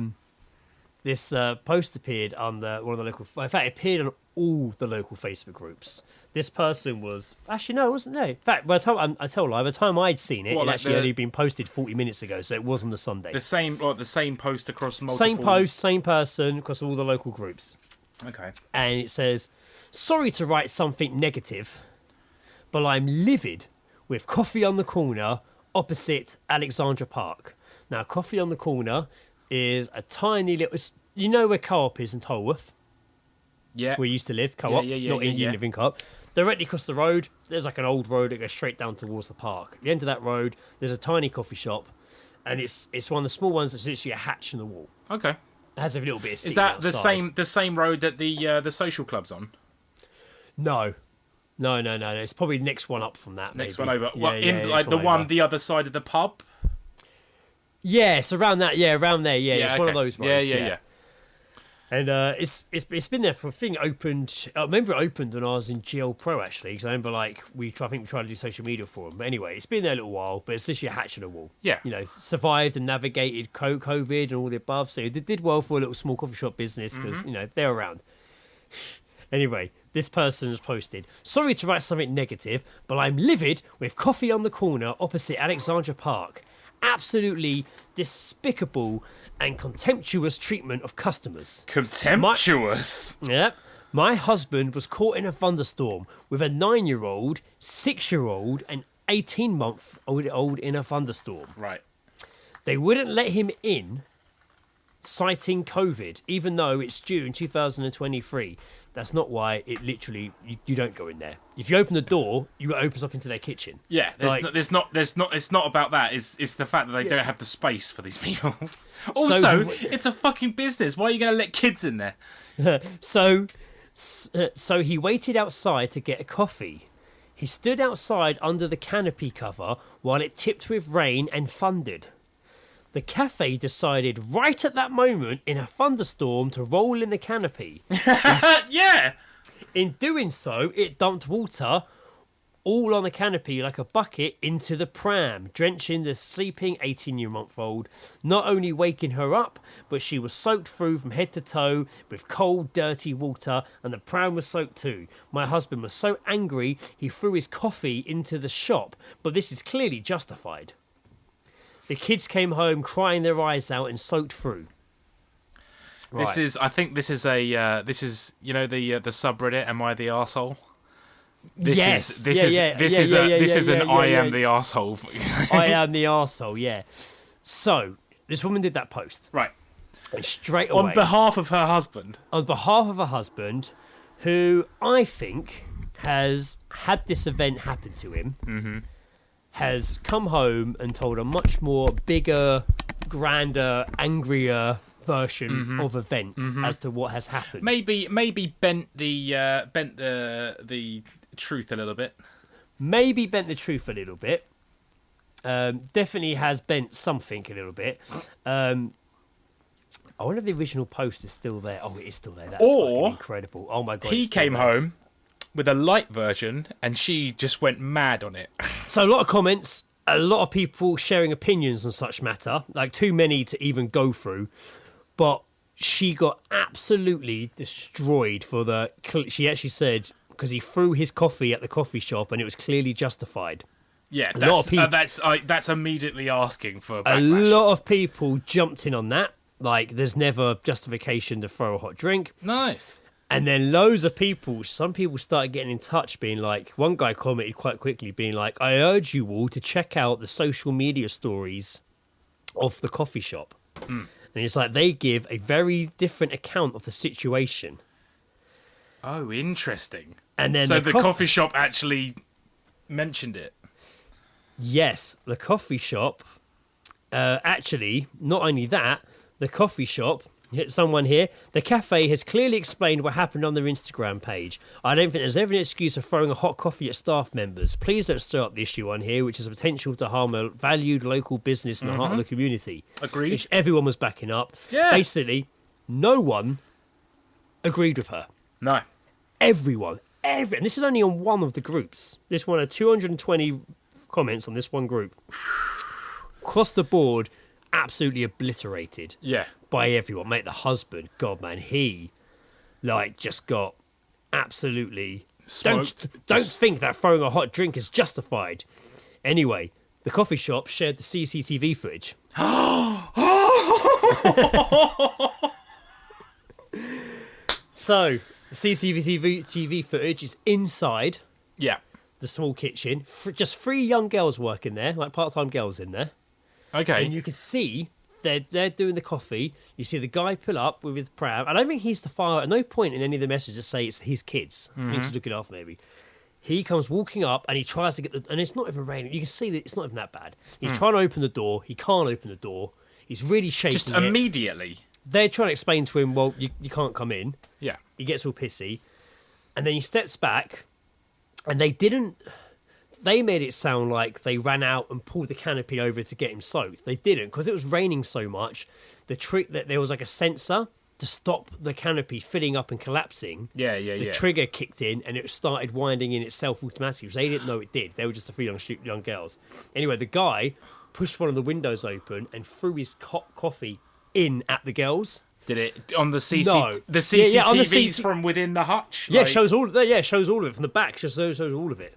this post appeared on one of the local. In fact, it appeared on all the local Facebook groups. This person was actually no, it wasn't. No, in fact, by the time I tell you, by the time I'd seen it, What, it like actually the- only been posted 40 minutes ago, so it was on the Sunday. The same post across multiple. Same post, same person across all the local groups, Okay. and it says, "Sorry to write something negative, but I'm livid with coffee on the corner opposite Alexandra Park." Now, coffee on the corner is a tiny little. You know where Co-op is in Tolworth? Yeah. We used to live, Co-op, Yeah, not in yeah. you live in Co-op. Directly across the road, there's like an old road that goes straight down towards the park. At the end of that road, there's a tiny coffee shop, and it's one of the small ones that's literally a hatch in the wall. Okay. It has a little bit of seating Is that outside. the same road that the social club's on? No. It's probably the next one up from that. Next maybe. one over. Yeah, Well, yeah, in next like the one over. the other side of the pub. Yeah, it's around that. Yeah, around there. Yeah, it's one of okay. those roads. Yeah. And it's been there for. I think it opened. I remember it opened when I was in GL Pro actually, because I remember like I think we tried to do social media for them. But anyway, it's been there a little while, but it's literally a hatch in a wall. Yeah. You know, survived and navigated COVID and all the above, so it did well for a little small coffee shop business because you know they're around. Anyway, this person has posted, "Sorry to write something negative, but I'm livid with coffee on the corner opposite Alexandra Park. Absolutely despicable and contemptuous treatment of customers. Contemptuous. Yep. My husband was caught in a thunderstorm with a 9-year-old, 6-year-old, and 18-month-old in a thunderstorm. Right. They wouldn't let him in, citing COVID, even though it's June 2023. That's not why it literally, you don't go in there. If you open the door, it opens up into their kitchen. Yeah, Like- it's not about that. It's the fact that they don't have the space for these people. Also, it's a fucking business. Why are you going to let kids in there? So he waited outside to get a coffee. He stood outside under the canopy cover while it tipped with rain and thundered. The cafe decided right at that moment in a thunderstorm to roll in the canopy. Yeah. In doing so, it dumped water all on the canopy like a bucket into the pram, drenching the sleeping 18-month-old, not only waking her up, but she was soaked through from head to toe with cold, dirty water, and the pram was soaked too. My husband was so angry, he threw his coffee into the shop, but this is clearly justified. The kids came home crying their eyes out and soaked through. This is you know the subreddit Am I the Arsehole? Yes. This is an I am the arsehole. I am the arsehole, yeah. So, this woman did that post. Right. And straight away, On behalf of her husband. on behalf of her husband, who I think has had this event happen to him, has come home and told a much more bigger, grander, angrier version of events as to what has happened. Maybe bent the truth a little bit. Maybe bent the truth a little bit. Definitely has bent something a little bit. I wonder if the original post is still there. Oh, it is still there. That's Or fucking incredible. Oh my god. He it's still came there. home with a light version, and she just went mad on it. So a lot of comments, a lot of people sharing opinions on such matter, like too many to even go through. But she got absolutely destroyed for the. She actually said because he threw his coffee at the coffee shop, and it was clearly justified. Yeah, A lot of people- that's immediately asking for A backlash. lot of people jumped in on that. Like, there's never justification to throw a hot drink. No. And then loads of people, some people started getting in touch being like, one guy commented quite quickly being like, I urge you all to check out the social media stories of the coffee shop. And it's like they give a very different account of the situation. Oh, interesting. And then So the coffee shop actually mentioned it. Yes, the coffee shop. Actually, not only that, the coffee shop. Someone here. The cafe has clearly explained what happened on their Instagram page. I don't think there's ever an excuse for throwing a hot coffee at staff members. Please don't stir up the issue on here, which has a potential to harm a valued local business in the heart of the community. Agreed. Which everyone was backing up. Yeah. Basically, no one agreed with her. No. Everyone. And this is only on one of the groups. This one had 220 comments on this one group. Across the board, absolutely obliterated Yeah. by everyone. Mate, the husband, God, man, he, like, just got absolutely... Smoked. Don't think that throwing a hot drink is justified. Anyway, the coffee shop shared the CCTV footage. So, the CCTV footage is inside Yeah. the small kitchen. Just 3 young girls working there, like part-time girls in there. Okay. And you can see they're doing the coffee. You see the guy pull up with his pram. I don't think he's the father. At no point in any of the messages say it's his kids. I think he's looking after maybe. He comes walking up and he tries to get the... And it's not even raining. You can see that it's not even that bad. He's trying to open the door. He can't open the door. He's really shaking Just it. immediately. They're trying to explain to him, well, you can't come in. Yeah. He gets all pissy. And then he steps back. And they didn't... They made it sound like they ran out and pulled the canopy over to get him soaked. They didn't, because it was raining so much. The trick that there was like a sensor to stop the canopy filling up and collapsing. Yeah. The trigger kicked in and it started winding in itself automatically. They didn't know it did. They were just the 3 young girls. Anyway, the guy pushed one of the windows open and threw his coffee in at the girls. Did it on the CC? No. The CCTVs Yeah, on the from within the hutch? Yeah, Like- shows all of it from the back. Shows all of it.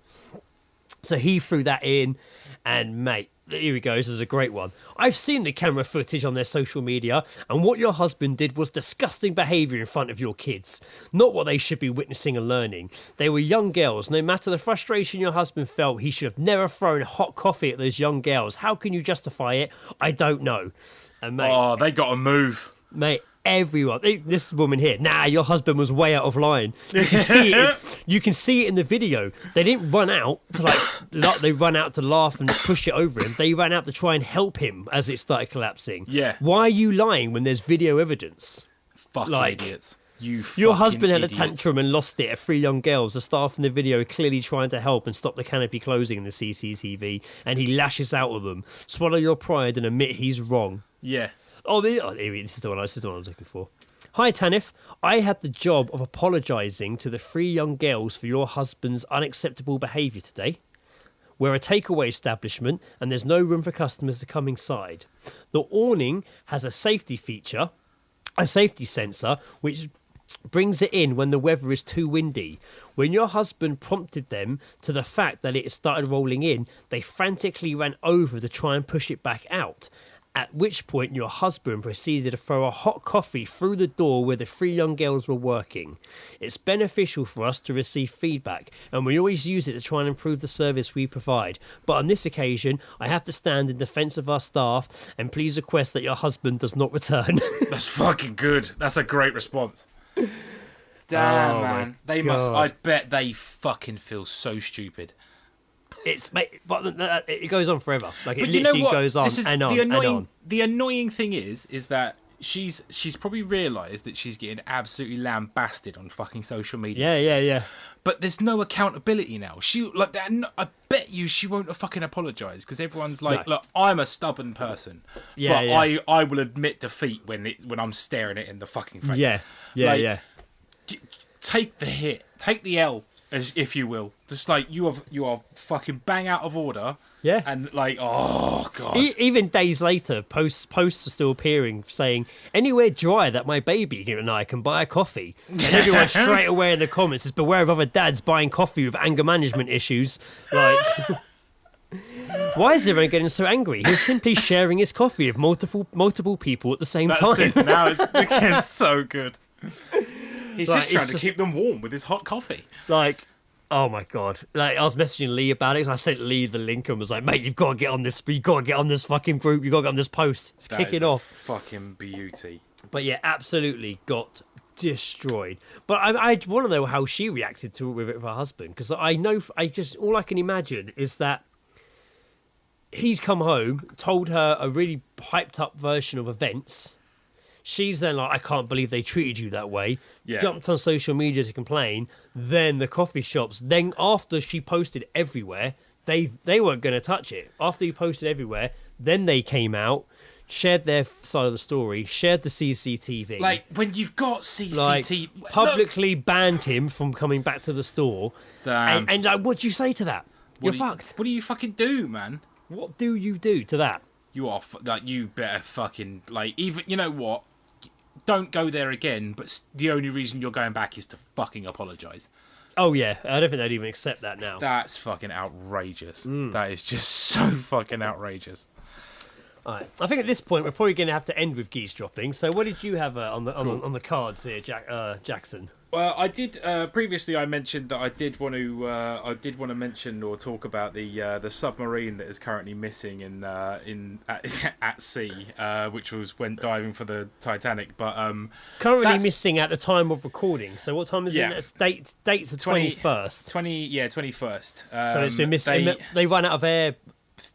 So he threw that in, and mate, here he goes. This is a great one. I've seen the camera footage on their social media, and what your husband did was disgusting behaviour in front of your kids. Not what they should be witnessing and learning. They were young girls. No matter the frustration your husband felt, he should have never thrown hot coffee at those young girls. How can you justify it? I don't know. And mate, Oh, they got to move. mate, everyone. This woman here. Nah, your husband was way out of line. You can see it. You can see it in the video. They didn't run out to they run out to laugh and push it over him. They ran out to try and help him as it started collapsing. Yeah. Why are you lying when there's video evidence? Fucking Like, idiots. Your fucking husband had idiots. a tantrum and lost it at 3 young girls. The staff in the video are clearly trying to help and stop the canopy closing in the CCTV, and he lashes out at them. Swallow your pride and admit he's wrong. Yeah. This is the one I was looking for. Hi, Tanif. I had the job of apologising to the 3 young girls for your husband's unacceptable behaviour today. We're a takeaway establishment and there's no room for customers to come inside. The awning has a safety sensor, which brings it in when the weather is too windy. When your husband prompted them to the fact that it started rolling in, they frantically ran over to try and push it back out. At which point your husband proceeded to throw a hot coffee through the door where the 3 young girls were working. It's beneficial for us to receive feedback, and we always use it to try and improve the service we provide. But on this occasion, I have to stand in defence of our staff, and please request that your husband does not return. That's fucking good. That's a great response. Damn, Oh, man. my They must. God. I bet they fucking feel so stupid. But it goes on forever. Like it But you know literally what? goes on This is and on the and annoying. on. The annoying thing is that she's probably realised that she's getting absolutely lambasted on fucking social media. Yeah. But there's no accountability now. She like that. I bet you she won't fucking apologise because everyone's like, No. look, I'm a stubborn person. Yeah, but yeah. I will admit defeat when I'm staring it in the fucking face. Yeah. Like, take the hit, take the L, as if you will. Just like you are fucking bang out of order. Yeah. And like, oh god. Even days later, posts are still appearing saying, anywhere dry that my baby and I can buy a coffee. And everyone straight away in the comments is beware of other dads buying coffee with anger management issues. Like, why is everyone getting so angry? He's simply sharing his coffee with multiple people at the same That's time. it. Now it's so good. He's Like, just trying it's to keep them warm with his hot coffee. Like, oh my god! Like I was messaging Lee about it. So I sent Lee the link and was like, "Mate, you've got to get on this. You got to get on this fucking group. You got to get on this post. Let's kick it off." Fucking beauty. But yeah, absolutely got destroyed. But I want to know how she reacted to it with her husband because I know all I can imagine is that he's come home, told her a really hyped up version of events. She's then like, I can't believe they treated you that way. Yeah. Jumped on social media to complain. Then the coffee shops. Then after she posted everywhere, they weren't going to touch it. After he posted everywhere, then they came out, shared their side of the story, shared the CCTV. Like when you've got CCTV, Like, publicly banned him from coming back to the store. Damn. And like, what do you say to that? You're fucked. What do you fucking do, man? What do you do to that? You are like you better fucking like even you know what? Don't go there again. But the only reason you're going back is to fucking apologise. Oh yeah, I don't think they'd even accept that now. That's fucking outrageous. Mm. That is just so fucking outrageous. All right. I think at this point we're probably going to have to end with geese dropping. So what did you have on the cards here, Jackson? Well, I did previously. I mentioned that I did want to mention or talk about the submarine that is currently missing at sea, which went diving for the Titanic. But Currently missing at the time of recording. So what time is it? It's date's the 21st. 21st. So it's been missing. They run out of air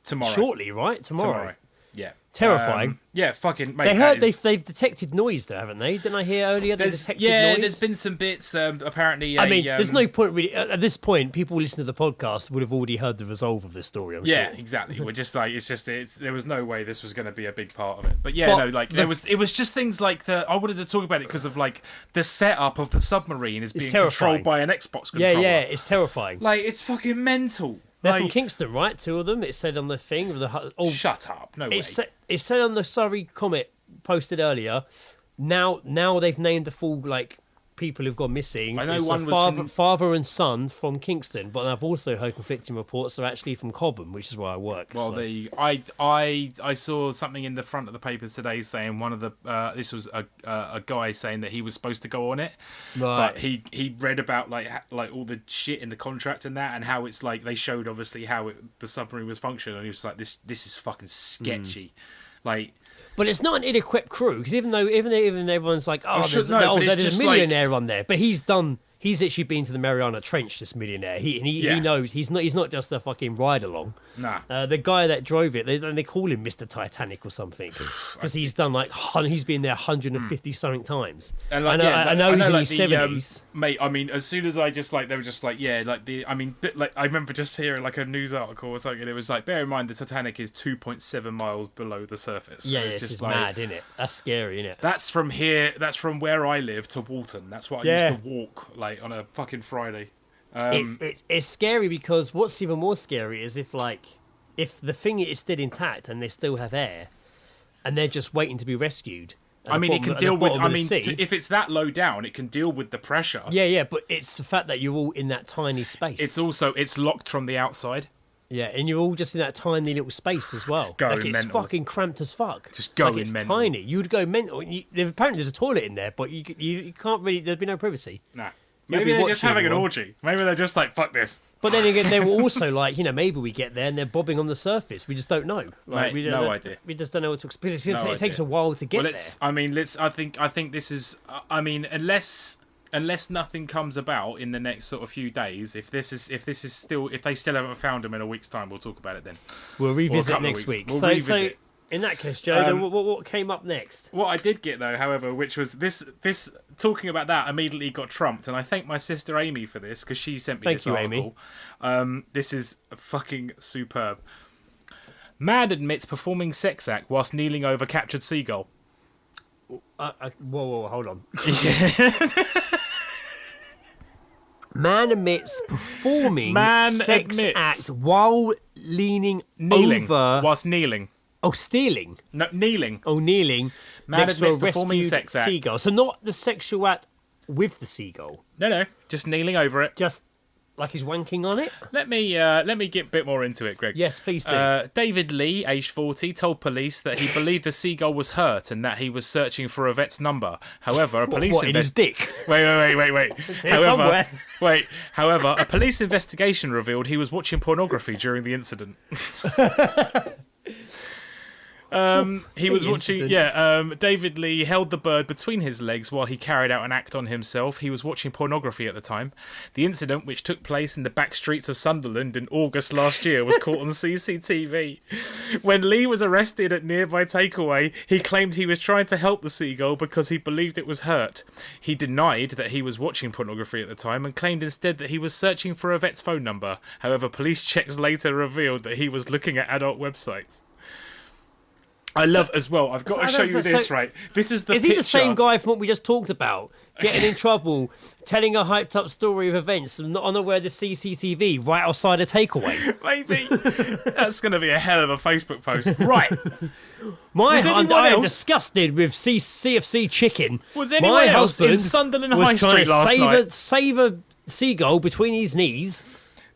tomorrow. shortly, right? Tomorrow. Yeah. Terrifying. Yeah, fucking. Mate, they heard they've detected noise though, haven't they? Didn't I hear earlier they detected noise? There's been some bits. Apparently, I mean, there's no point really. At this point, people listening to the podcast would have already heard the resolve of this story. I'm yeah, sure. exactly. We're just like there was no way this was going to be a big part of it. But yeah, it was just things like I wanted to talk about it because of like the setup of the submarine is being terrifying. controlled by an Xbox controller. Yeah, it's terrifying. Like it's fucking mental. They're from Kingston, right? Two of them. It said on the thing of the. Oh, shut up! No way. It said on the Surrey Comet posted earlier. Now they've named the full people who've gone missing. I know it's one was father and son from Kingston, but I've also heard conflicting reports are actually from Cobham, which is where I work. Well, so. I saw something in the front of the papers today saying one of the this was a guy saying that he was supposed to go on it, right. but he read about like all the shit in the contract and that, and how it's like they showed obviously how the submarine was functioning, and he was like this is fucking sketchy, like. But it's not an ill-equipped crew because even everyone's like, there's a millionaire on there, but he's actually been to the Mariana Trench. This millionaire, he knows he's not just a fucking ride along. Nah, the guy that drove it, they call him Mr. Titanic or something because he's done he's been there 150 something times. And I know he's in his 70s. Mate, I mean, as soon as I just they were just like, yeah, I remember just hearing like a news article or something, and it was like, bear in mind the Titanic is 2.7 miles below the surface. Yeah, it's just mad, isn't it? That's scary, isn't it? That's from here. That's from where I live to Walton. That's what I used to walk on a fucking Friday. It's scary because what's even more scary is if the thing is still intact and they still have air, and they're just waiting to be rescued. I mean, it can deal with. I mean, if it's that low down, it can deal with the pressure. Yeah, but it's the fact that you're all in that tiny space. It's locked from the outside. Yeah, and you're all just in that tiny little space as well. It's mental. fucking cramped as fuck. Just going it's mental. Tiny. You'd go mental. Apparently, there's a toilet in there, but you can't really. There'd be no privacy. Nah. Maybe they're just having an orgy. Maybe they're just like, fuck this. But then again, they were also like, maybe we get there and they're bobbing on the surface. We just don't know. No idea. We just don't know what to expect. Because it takes a while to get there. I think this is. I mean, unless unless nothing comes about in the next sort of few days, if they still haven't found him in a week's time, we'll talk about it then. We'll revisit couple of next weeks. week. We'll So revisit. in that case, Joe, then what came up next? What I did get though, however, which was this talking about that immediately got trumped, and I thank my sister Amy for this because she sent me this article. This is fucking superb. Man admits performing sex act whilst kneeling over captured seagull. Whoa, hold on. Man admits performing sex act while kneeling over... Whilst kneeling. Oh, stealing. No, kneeling. Oh, kneeling. Man next to a admits performing rescued sex act. seagull. So not the sexual act with the seagull. No, just kneeling over it. Just like he's wanking on it? Let me get a bit more into it, Greg. Yes, please do. David Lee, aged 40, told police that he believed the seagull was hurt and that he was searching for a vet's number. However, a police in his dick? Wait. Somewhere. However, a police investigation revealed he was watching pornography during the incident. He was watching. David Lee held the bird between his legs while he carried out an act on himself. He was watching pornography at the time. The incident, which took place in the back streets of Sunderland in August last year, was caught on CCTV. When Lee was arrested at nearby takeaway, he claimed he was trying to help the seagull because he believed it was hurt. He denied that he was watching pornography at the time and claimed instead that he was searching for a vet's phone number. However, police checks later revealed that he was looking at adult websites. I love as well. I've got to show you this, right? This is the picture. Is he the same guy from what we just talked about? Getting in trouble, telling a hyped up story of events, and not unaware of the CCTV right outside a takeaway. Maybe. That's going to be a hell of a Facebook post. Right. I am disgusted with CFC chicken. Was anyone else in Sunderland High Street last night? Save a seagull between his knees.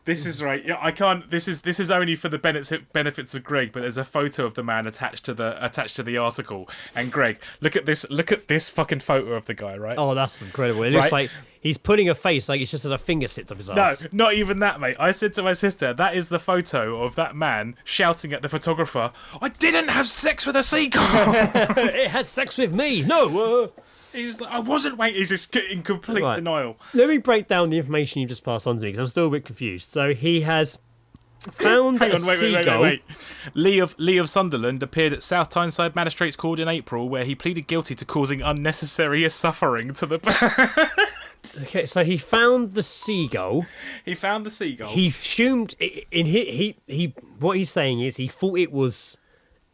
This is right. Yeah, I can't. This is only for the benefits of Greg. But there's a photo of the man attached to the article. And Greg, look at this. Look at this fucking photo of the guy. Right. Oh, that's incredible. It looks like he's putting a face like it's just had a finger slipped up his ass. No, not even that, mate. I said to my sister, that is the photo of that man shouting at the photographer, "I didn't have sex with a seagull. It had sex with me. No." He's like, I wasn't waiting. He's just in complete denial. Let me break down the information you just passed on to me because I'm still a bit confused. So he has found a seagull. Wait. Lee of Sunderland appeared at South Tyneside Magistrates Court in April, where he pleaded guilty to causing unnecessary suffering to the bird. Okay, so he found the seagull. He assumed he what he's saying is he thought it was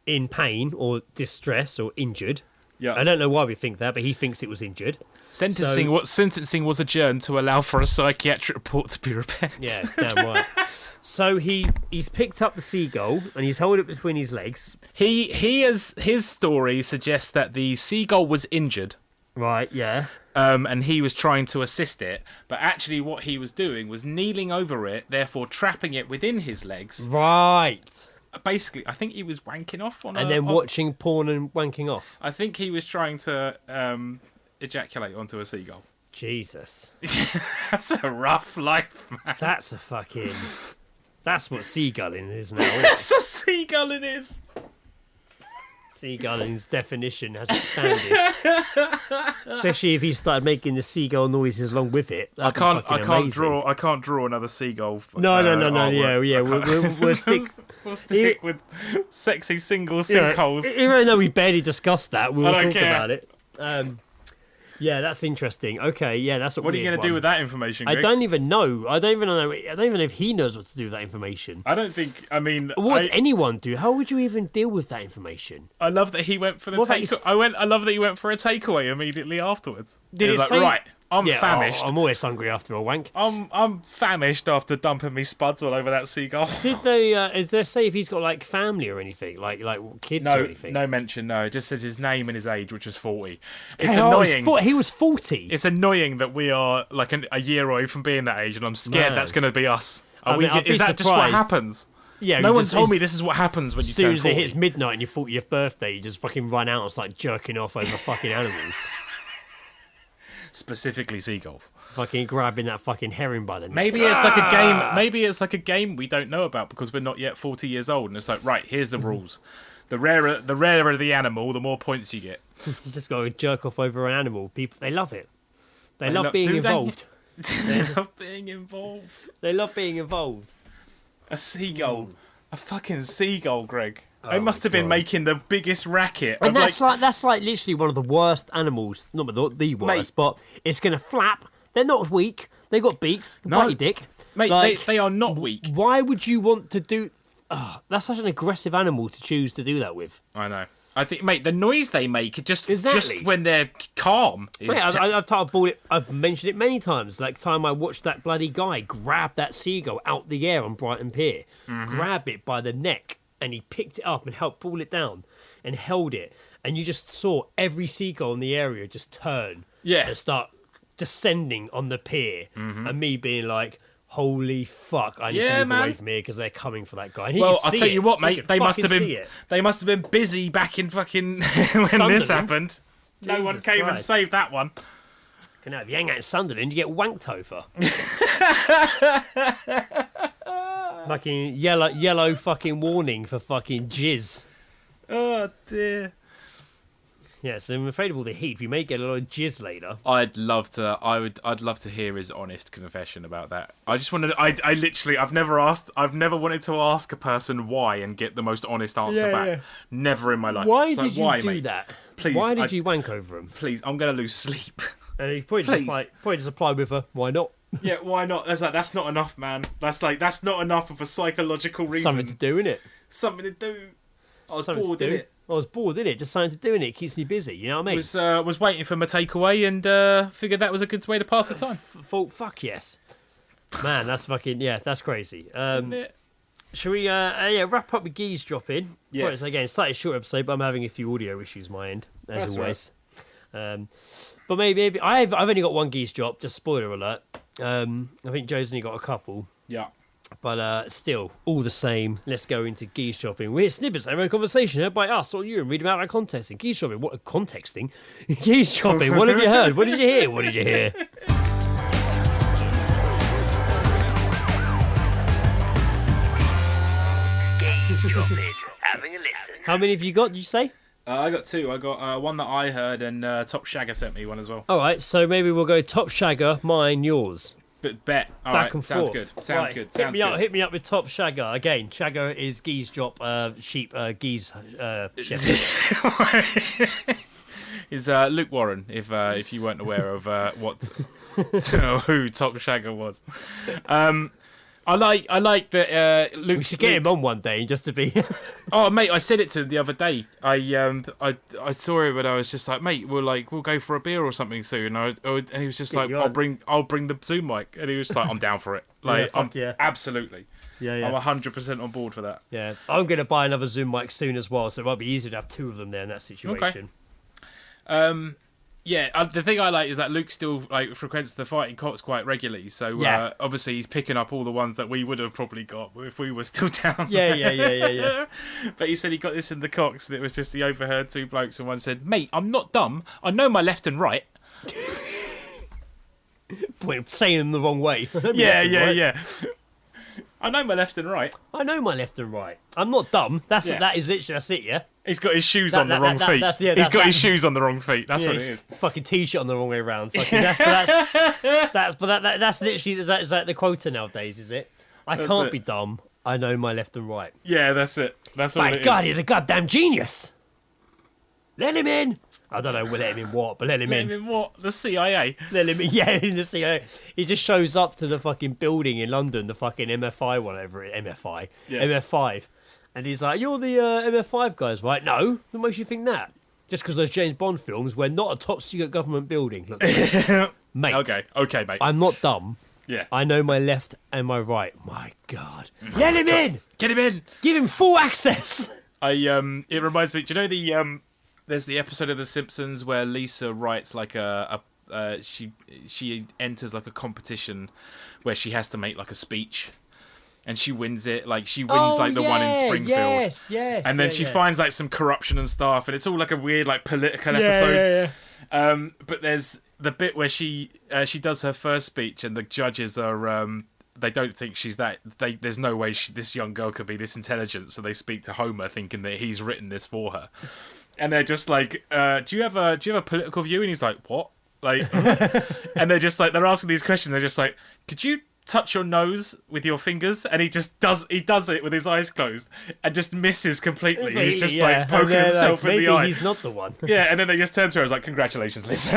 in pain or distress or injured. Yeah. I don't know why we think that, but he thinks it was injured. Sentencing was adjourned to allow for a psychiatric report to be repaired. Yeah, damn right. So he's picked up the seagull and he's held it between his legs. His story suggests that the seagull was injured. Right, yeah. And he was trying to assist it, but actually what he was doing was kneeling over it, therefore trapping it within his legs. Right. Basically, I think he was wanking off watching porn and wanking off. I think he was trying to ejaculate onto a seagull. Jesus. That's a rough life, man. That's what seagulling is now. That's what seagulling is. Seagulling's definition has expanded. Especially if he started making the seagull noises along with it. I can't draw another seagull. No. Yeah. We'll stick with sexy single sinkholes. Even though we barely discussed that, we'll talk about it. Yeah, that's interesting. Okay, yeah, that's what are you going to do with that information, Greg? I don't even know. I don't even know if he knows what to do with that information. I don't think. I mean, what would anyone do? How would you even deal with that information? I love that he went for the takeaway. I love that he went for a takeaway immediately afterwards. Did it say? Right, I'm famished. I'm always hungry after a wank. I'm famished after dumping me spuds all over that seagull. Did they? Is there say if he's got like family or anything, like kids or anything? No mention. No, it just says his name and his age, which was 40. It's annoying. He was 40. It's annoying that we are like a year away from being that age, and I'm scared that's going to be us. Is that just what happens? Yeah. No one told me this is what happens when you turn 40. As soon as it hits midnight and your 40th birthday, you just fucking run out and start jerking off over fucking animals. Specifically seagulls. Fucking grabbing that fucking herring by the neck. Maybe it's like a game. Maybe it's like a game we don't know about because we're not yet 40 years old, and it's like, right, here's the rules. The rarer the animal, the more points you get. Just go and jerk off over an animal. People, they love it. They love being do they? involved. They love being involved. They love being involved. A seagull. A fucking seagull, Greg. Oh They must have been God. making the biggest racket. And of, that's like literally one of the worst animals. Not the worst, but it's going to flap. They're not weak. They got beaks. No. Bite your dick. Mate, Like, they are not weak. Why would you want to do... that's such an aggressive animal to choose to do that with. I know. I think, mate, the noise they make just Exactly. when they're calm is... Mate, I've mentioned it many times. Like time I watched that bloody guy grab that seagull out the air on Brighton Pier, grab it by the neck, and he picked it up and helped pull it down and held it. And you just saw every seagull in the area just turn and start descending on the pier. And me being like, holy fuck, I need to move away from here because they're coming for that guy. And Well, I'll tell you what, mate, they must have been busy back in fucking when this happened. No one came and saved that one. You know, if you hang out in Sunderland, you get wanked over. Fucking yellow fucking warning for fucking jizz. Oh dear. Yeah, so I'm afraid of all the heat. We may get a lot of jizz later. I'd love to hear his honest confession about that. I just wanted. I literally. I've never wanted to ask a person why and get the most honest answer back. Yeah. Never in my life. Why It's did like, you do mate? that? Please, Why did you wank over him? Please, I'm gonna lose sleep. And he probably just applied with a why not? Yeah, why not? That's not enough, man. That's not enough of a psychological reason. Something to do, innit? Something to do. I was Something bored, to do. innit? I was bored, innit? Just something to do, innit? It keeps me busy, you know what I mean? Was waiting for my takeaway and figured that was a good way to pass the time. Fuck yes. Man, that's fucking, that's crazy. Isn't it? Shall we wrap up with Geese dropping? Yes. Again, slightly short episode, but I'm having a few audio issues my end, as That's always. But maybe I've only got one Geese drop, just spoiler alert. I think Joe's only got a couple. Yeah. But still, all the same, let's go into Geese shopping. We're snippets of a conversation heard by us or you and read about our context. And Geese shopping, what contexting? Geese shopping, what have you heard? What did you hear? What did you hear? Geese dropping. Having a listen. How many have you got, did you say? I got two. I got one that I heard and Top Shagger sent me one as well. All right, so maybe we'll go Top Shagger, mine, yours. But bet. All Back right, and sounds forth. good. Sounds Right, good. Hit me up with Top Shagger. Again, Shagger is Geese drop, sheep, Geese shepherd. Is Luke Warren, if you weren't aware of who Top Shagger was. I like that Luke. We should get him on one day just to be. Oh mate, I said it to him the other day. I saw it, but I was just like, mate, we'll go for a beer or something soon. And he was just Get like, you I'll on. bring the Zoom mic, and he was like, I'm down for it. Like, yeah. Absolutely. Yeah. I'm 100% on board for that. Yeah, I'm going to buy another Zoom mic soon as well, so it might be easier to have two of them there in that situation. Yeah, the thing I like is that Luke still frequents the fighting cots quite regularly. So obviously he's picking up all the ones that we would have probably got if we were still down. Yeah. But he said he got this in the cocks, and it was just he overheard two blokes, and one said, "Mate, I'm not dumb. I know my left and right." Point saying them the wrong way. Yeah. I know my left and right. I know my left and right. I'm not dumb. That is literally that's it. Yeah. He's got his shoes on the wrong feet. He's got his shoes on the wrong feet. That's what it is. Fucking t-shirt on the wrong way around. Fucking, that's literally is that the quota nowadays, is it? I can't be dumb. I know my left and right. Yeah, that's it. That's all My it is. God, he's a goddamn genius. Let him in. I don't know, we'll let him in what, but let him in. Let him in what? The CIA? Let him in, in the CIA. He just shows up to the fucking building in London, the fucking MFI, whatever it MFI. Yeah. MF5. And he's like, you're the MF5 guys, right? No. What makes you think that? Just because those James Bond films, we're not a top secret government building. Look, mate. Okay, mate. I'm not dumb. Yeah. I know my left and my right. My God. Let him in! Get him in! Give him full access! It reminds me, do you know there's the episode of The Simpsons where Lisa writes like she enters like a competition where she has to make like a speech, and she wins it. Like she wins the one in Springfield. Yes. And then she finds like some corruption and stuff, and it's all like a weird like political episode. Yeah. But there's the bit where she does her first speech, and the judges are they don't think she's that. There's no way this young girl could be this intelligent, so they speak to Homer thinking that he's written this for her. And they're just like, do you have a political view? And he's like, what? Like, and they're just like, they're asking these questions. They're just like, could you touch your nose with your fingers? And he does it with his eyes closed and just misses completely. He's just like poking himself in the eye. Maybe he's not the one. Yeah, and then they just turn to her and was like, congratulations, Liz.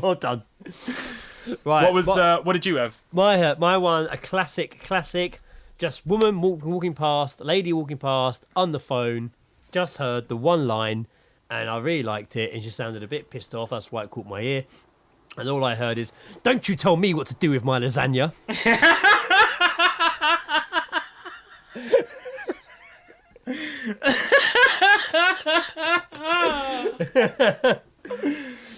Well done. Right. What did you have? My one, a classic. Just woman walking past, lady walking past on the phone. Just heard the one line, and I really liked it. And she sounded a bit pissed off. That's why it caught my ear. And all I heard is, "Don't you tell me what to do with my lasagna."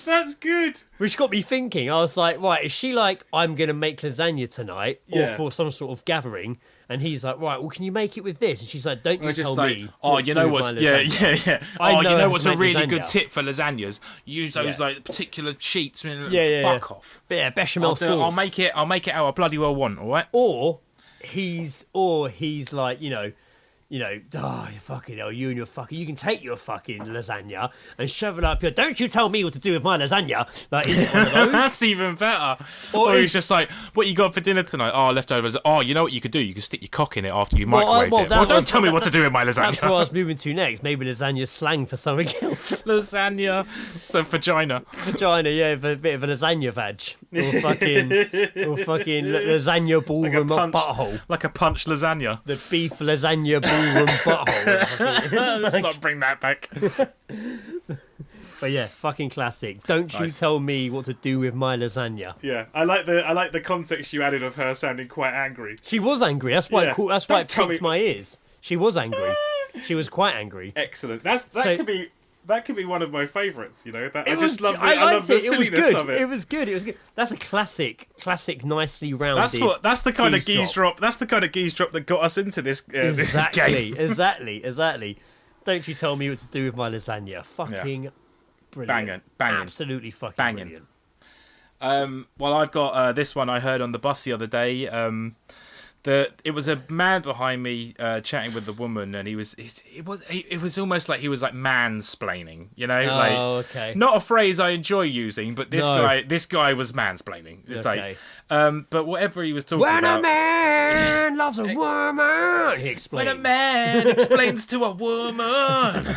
That's good. Which got me thinking. I was like, right, is she like, I'm going to make lasagna tonight, or for some sort of gathering? And he's like, right, well, can you make it with this? And she's like, don't you tell me. Oh, you know what's yeah. Oh, you know what's a really good tip for lasagnas? Use those like particular sheets. Fuck off. But yeah, bechamel sauce. I'll make it how I bloody well want. All right. Or he's like, oh, you fucking hell, you can take your fucking lasagna and shove it up here. Don't you tell me what to do with my lasagna. Like, is it one of those? That's even better. Or he's just like, what you got for dinner tonight? Oh, leftovers. Oh, you know what you could do? You could stick your cock in it after you microwaved it. Well, don't tell me what to do with my lasagna. That's what I was moving to next. Maybe lasagna's slang for something else. Lasagna. So vagina. Vagina, yeah, for a bit of a lasagna vag. Or fucking lasagna ballroom butthole. Like a punch lasagna. The beef lasagna ballroom butthole. Let's not bring that back. But yeah, fucking classic. Don't you tell me what to do with my lasagna. Yeah, I like the context you added of her sounding quite angry. She was angry. That's why it piqued my ears. She was angry. She was quite angry. Excellent. That could be one of my favourites. You know, I love the silliness of it. It was good. That's a classic, nicely rounded. That's the kind of geese drop. That's the kind of geese drop that got us into this game. Exactly. Don't you tell me what to do with my lasagna. Fucking brilliant. Banging. Absolutely fucking banging. Brilliant. Well, I've got this one I heard on the bus the other day. It was a man behind me chatting with the woman, and it was almost like he was like mansplaining, you know, okay. Not a phrase I enjoy using, but this guy was mansplaining. It's okay. But whatever he was talking when about. a man loves a woman, he explains. When a man explains to a woman.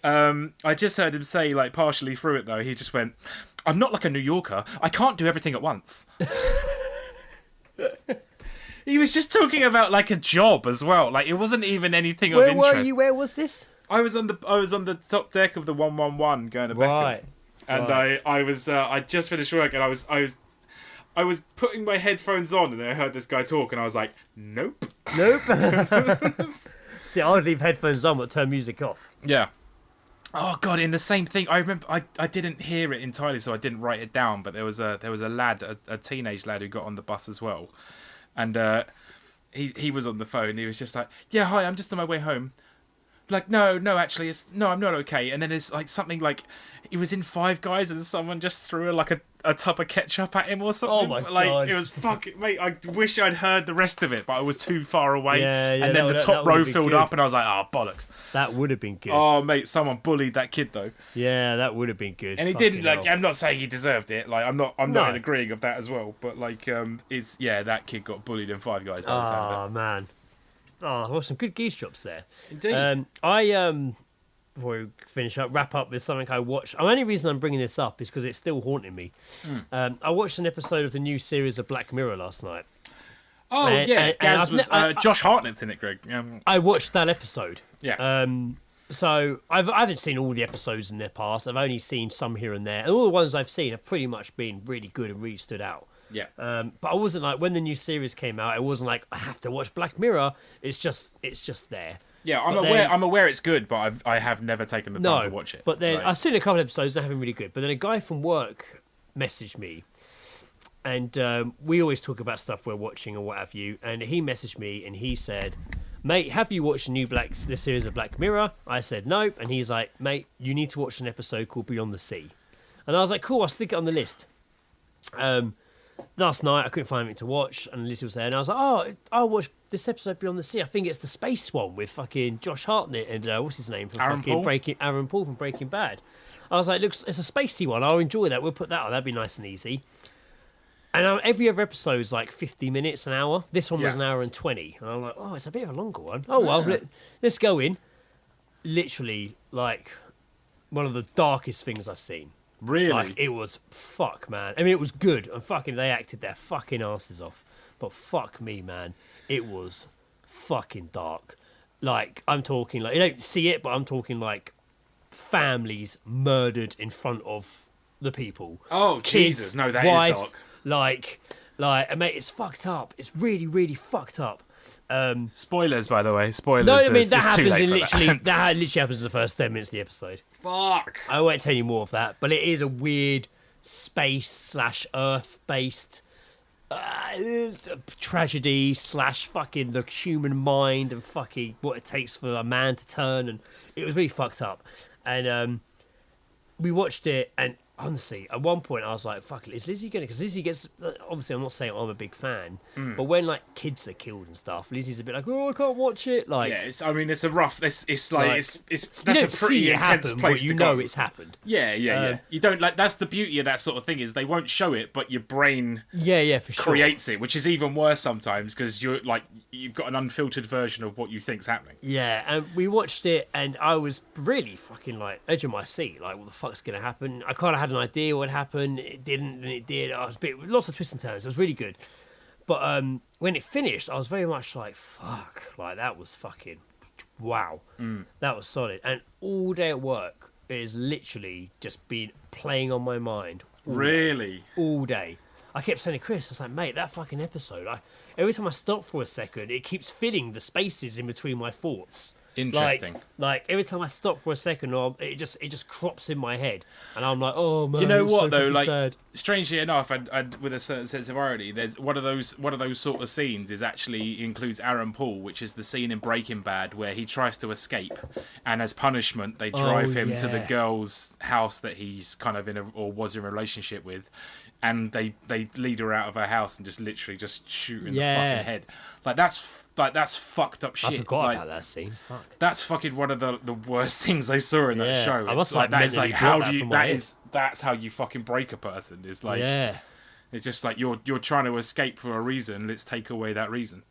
I just heard him say, like, partially through it though, he just went, "I'm not like a New Yorker. I can't do everything at once." He was just talking about like a job as well. Like, it wasn't even anything of interest. Where were you? Where was this? I was on the top deck of the 111 going to Becca's, and I just finished work, and I was putting my headphones on, and I heard this guy talk, and I was like, nope. Yeah, I would leave headphones on but turn music off. Yeah. Oh god, in the same thing. I remember I didn't hear it entirely, so I didn't write it down. But there was a lad, a teenage lad, who got on the bus as well. And he was on the phone. He was just like, "Yeah, hi, I'm just on my way home." Like, no, actually, I'm not okay. And then there's like something like he was in Five Guys and someone just threw a tub of ketchup at him or something. Oh my god! It was fucking mate. I wish I'd heard the rest of it, but I was too far away. Yeah. And then the top row filled up, and I was like, "Oh bollocks!" That would have been good. Oh mate, someone bullied that kid though. Yeah, that would have been good. And he didn't like. I'm not saying he deserved it. Like, I'm not agreeing of that as well. But like, that kid got bullied in Five Guys. Oh man. Oh, well, some good geese drops there. Indeed. Before we finish up, wrap up with something I watched. The only reason I'm bringing this up is because it's still haunting me. I watched an episode of the new series of Black Mirror last night. Oh, Gaz was Josh Hartnett's in it, Greg. I watched that episode. Yeah. So I haven't seen all the episodes in their past. I've only seen some here and there, and all the ones I've seen have pretty much been really good and really stood out. Yeah. But I wasn't like, when the new series came out, I wasn't like, I have to watch Black Mirror. It's just there. Yeah, I'm aware it's good, but I have never taken the time to watch it. But then I've seen a couple of episodes that have been really good. But then a guy from work messaged me, and we always talk about stuff we're watching or what have you. And he messaged me and he said, "Mate, have you watched the series of Black Mirror?" I said nope, and he's like, "Mate, you need to watch an episode called Beyond the Sea." And I was like, "Cool, I'll stick it on the list." last night I couldn't find anything to watch, and Lizzie was there, and I was like, oh, I'll watch this episode Beyond the Sea. I think it's the space one with fucking Josh Hartnett and what's his name from Aaron Paul? Aaron Paul from Breaking Bad. I was like, looks, it's a spacey one. I'll enjoy that. We'll put that on. That'd be nice and easy. And every other episode's like 50 minutes, an hour. This one was an hour and 20. And I'm like, oh, it's a bit of a longer one. Oh, well, let's go in. Literally, like, one of the darkest things I've seen. Really? Like, it was, fuck, man. I mean, it was good. And fucking, they acted their fucking asses off. But fuck me, man. It was fucking dark. Like, I'm talking, like, you don't see it, but I'm talking, like, families murdered in front of the people. Oh, Kids, Jesus. No, that wives, is dark. Like, mate, it's fucked up. It's really, really fucked up. Spoilers, by the way. Spoilers. No, I mean, that it's too happens late in for literally, that. that literally happens in the first 10 minutes of the episode. Fuck. I won't tell you more of that, but it is a weird space/Earth based tragedy / fucking the human mind and fucking what it takes for a man to turn, and it was really fucked up. And we watched it, and honestly, at one point I was like, fuck, is Lizzie gonna, because Lizzie gets, obviously I'm not saying I'm a big fan, but when like kids are killed and stuff, Lizzie's a bit like, oh, I can't watch it. Like, Yeah, it's, I mean, it's a rough. It's like, Like, it's you that's don't a pretty see it intense happen, place but you to know go. it's happened. Yeah. You don't like. That's the beauty of that sort of thing, is they won't show it, but your brain Yeah, for sure. creates it, which is even worse sometimes because you're like you've got an unfiltered version of what you think's happening. Yeah, and we watched it, and I was really fucking like edge of my seat, like what the fuck's gonna happen? I kind of had an idea what happened. It didn't, and it did. I was a bit, lots of twists and turns. It was really good, but when it finished, I was very much like, fuck, like that was fucking wow, that was solid. And all day at work is literally just been playing on my mind. Really? All day. I kept saying to Chris, I was like, mate, that fucking episode, every time I stop for a second, it keeps filling the spaces in between my thoughts. Interesting. Like every time I stop for a second, it just crops in my head, and I'm like, oh man. You know it's what so though? fucking Like, sad. strangely enough, and with a certain sense of irony, there's one of those sort of scenes is actually includes Aaron Paul, which is the scene in Breaking Bad where he tries to escape, and as punishment, they drive him to the yeah. girl's house that he's kind of was in a relationship with. And they lead her out of her house and just literally just shoot her in the fucking head. That's fucked up shit. I forgot like, about that scene. Fuck. That's fucking one of the worst things I saw in that Yeah, show. I must It's like have that is mentally like how blocked do that you from my that's how you fucking break a person. Is like Yeah. it's just like you're trying to escape for a reason. Let's take away that reason.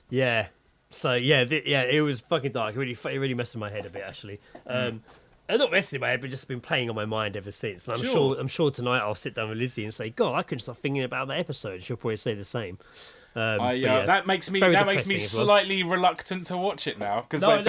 Yeah. So yeah, it was fucking dark. It really messed with my head a bit actually. And not messing in my head, but just been playing on my mind ever since. And I'm sure tonight I'll sit down with Lizzie and say, God, I couldn't stop thinking about that episode. She'll probably say the same. That makes me very slightly depressing as well. reluctant to watch it now because No,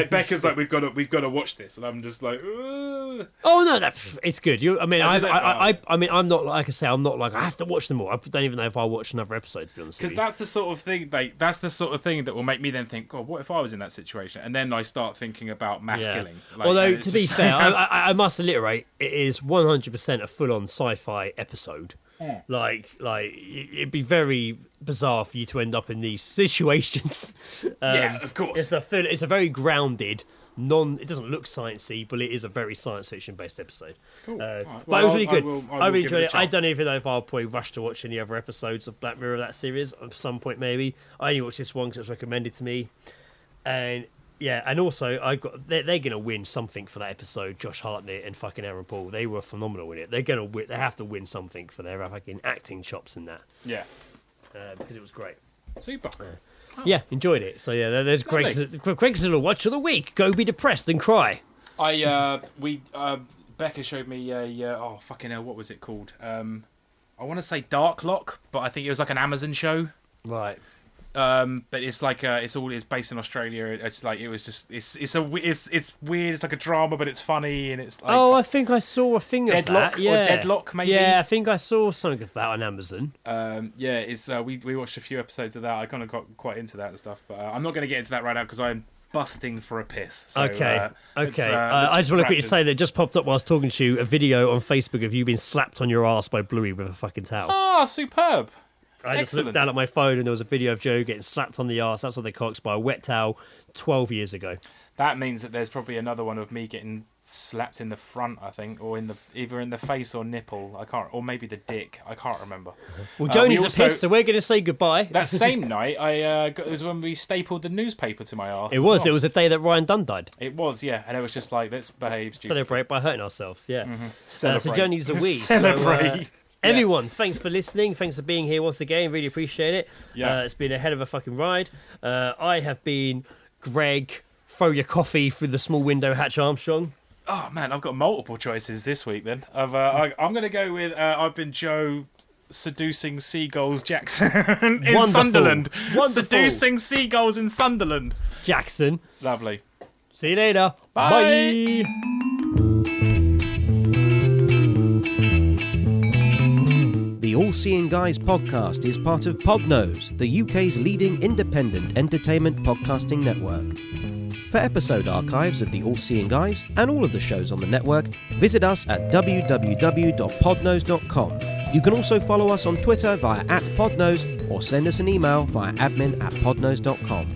Becca's like we've got to watch this, and I'm just like. Ugh. Oh no, it's good. I mean, I'm not like I say, I'm not like I have to watch them all. I don't even know if I'll watch another episode. To be honest, Because that's the sort of thing. That's the sort of thing that will make me then think, God, what if I was in that situation? And then I start thinking about mass killing. Like, although and to be fair, I must alliterate, it is 100% a full-on sci-fi episode. Yeah. Like it'd be very bizarre for you to end up in these situations. Yeah, of course. It's a very grounded. It doesn't look sciencey, but it is a very science fiction based episode. Cool. But Well, it was really good. I I will really give enjoyed it a it. I chance. don't even know if I'll probably rush to watch any other episodes of Black Mirror, that series, at some point maybe. I only watched this one because it was recommended to me, and yeah, and also they're going to win something for that episode. Josh Hartnett and fucking Aaron Paul, they were phenomenal in it. They're going to win. They have to win something for their fucking acting chops in that. Yeah. Because it was great. Super. Yeah, enjoyed it. So yeah, there's Lovely. Greg's little watch of the week. Go be depressed and cry. Becca showed me oh fucking hell, what was it called? I want to say Dark Lock, but I think it was like an Amazon show. Right. But it's like it's based in Australia. It's like it's weird. It's like a drama, but it's funny and it's like I think I saw a thing of Deadlock that. Yeah. or Deadlock maybe. Yeah, I think I saw something of that on Amazon. It's we watched a few episodes of that. I kind of got quite into that and stuff, but I'm not going to get into that right now because I'm busting for a piss. So, Okay. I just want to quickly say that just popped up while I was talking to you a video on Facebook of you being slapped on your ass by Bluey with a fucking towel. Ah, superb. I just looked Excellent. down at my phone and there was a video of Joe getting slapped on the arse. That's what they cocks by a wet towel 12 years ago. That means that there's probably another one of me getting slapped in the front, I think, or either in the face or nipple. I can't, or maybe the dick. I can't remember. Well, Joni's also- a piss, so we're going to say goodbye. That same night, it was when we stapled the newspaper to my arse. It was the day that Ryan Dunn died. It was, yeah, and it was just like, let's behave stupid. Celebrate by hurting ourselves, yeah. So Celebrate. Joni's a we. Celebrate. So, everyone, thanks for listening. Thanks for being here once again. Really appreciate it. Yeah. It's been a hell of a fucking ride. I have been Greg. Throw your coffee through the small window, Hatch Armstrong. Oh man, I've got multiple choices this week. Then I'm going to go with I've been Joe seducing seagulls Jackson in Wonderful. Sunderland. Wonderful. Seducing seagulls in Sunderland. Jackson. Lovely. See you later. Bye. The All Seeing Guys podcast is part of Podnose, the UK's leading independent entertainment podcasting network. For episode archives of the All Seeing Guys and all of the shows on the network, visit us at www.podnose.com. You can also follow us on Twitter via @podnose or send us an email via admin@podnose.com.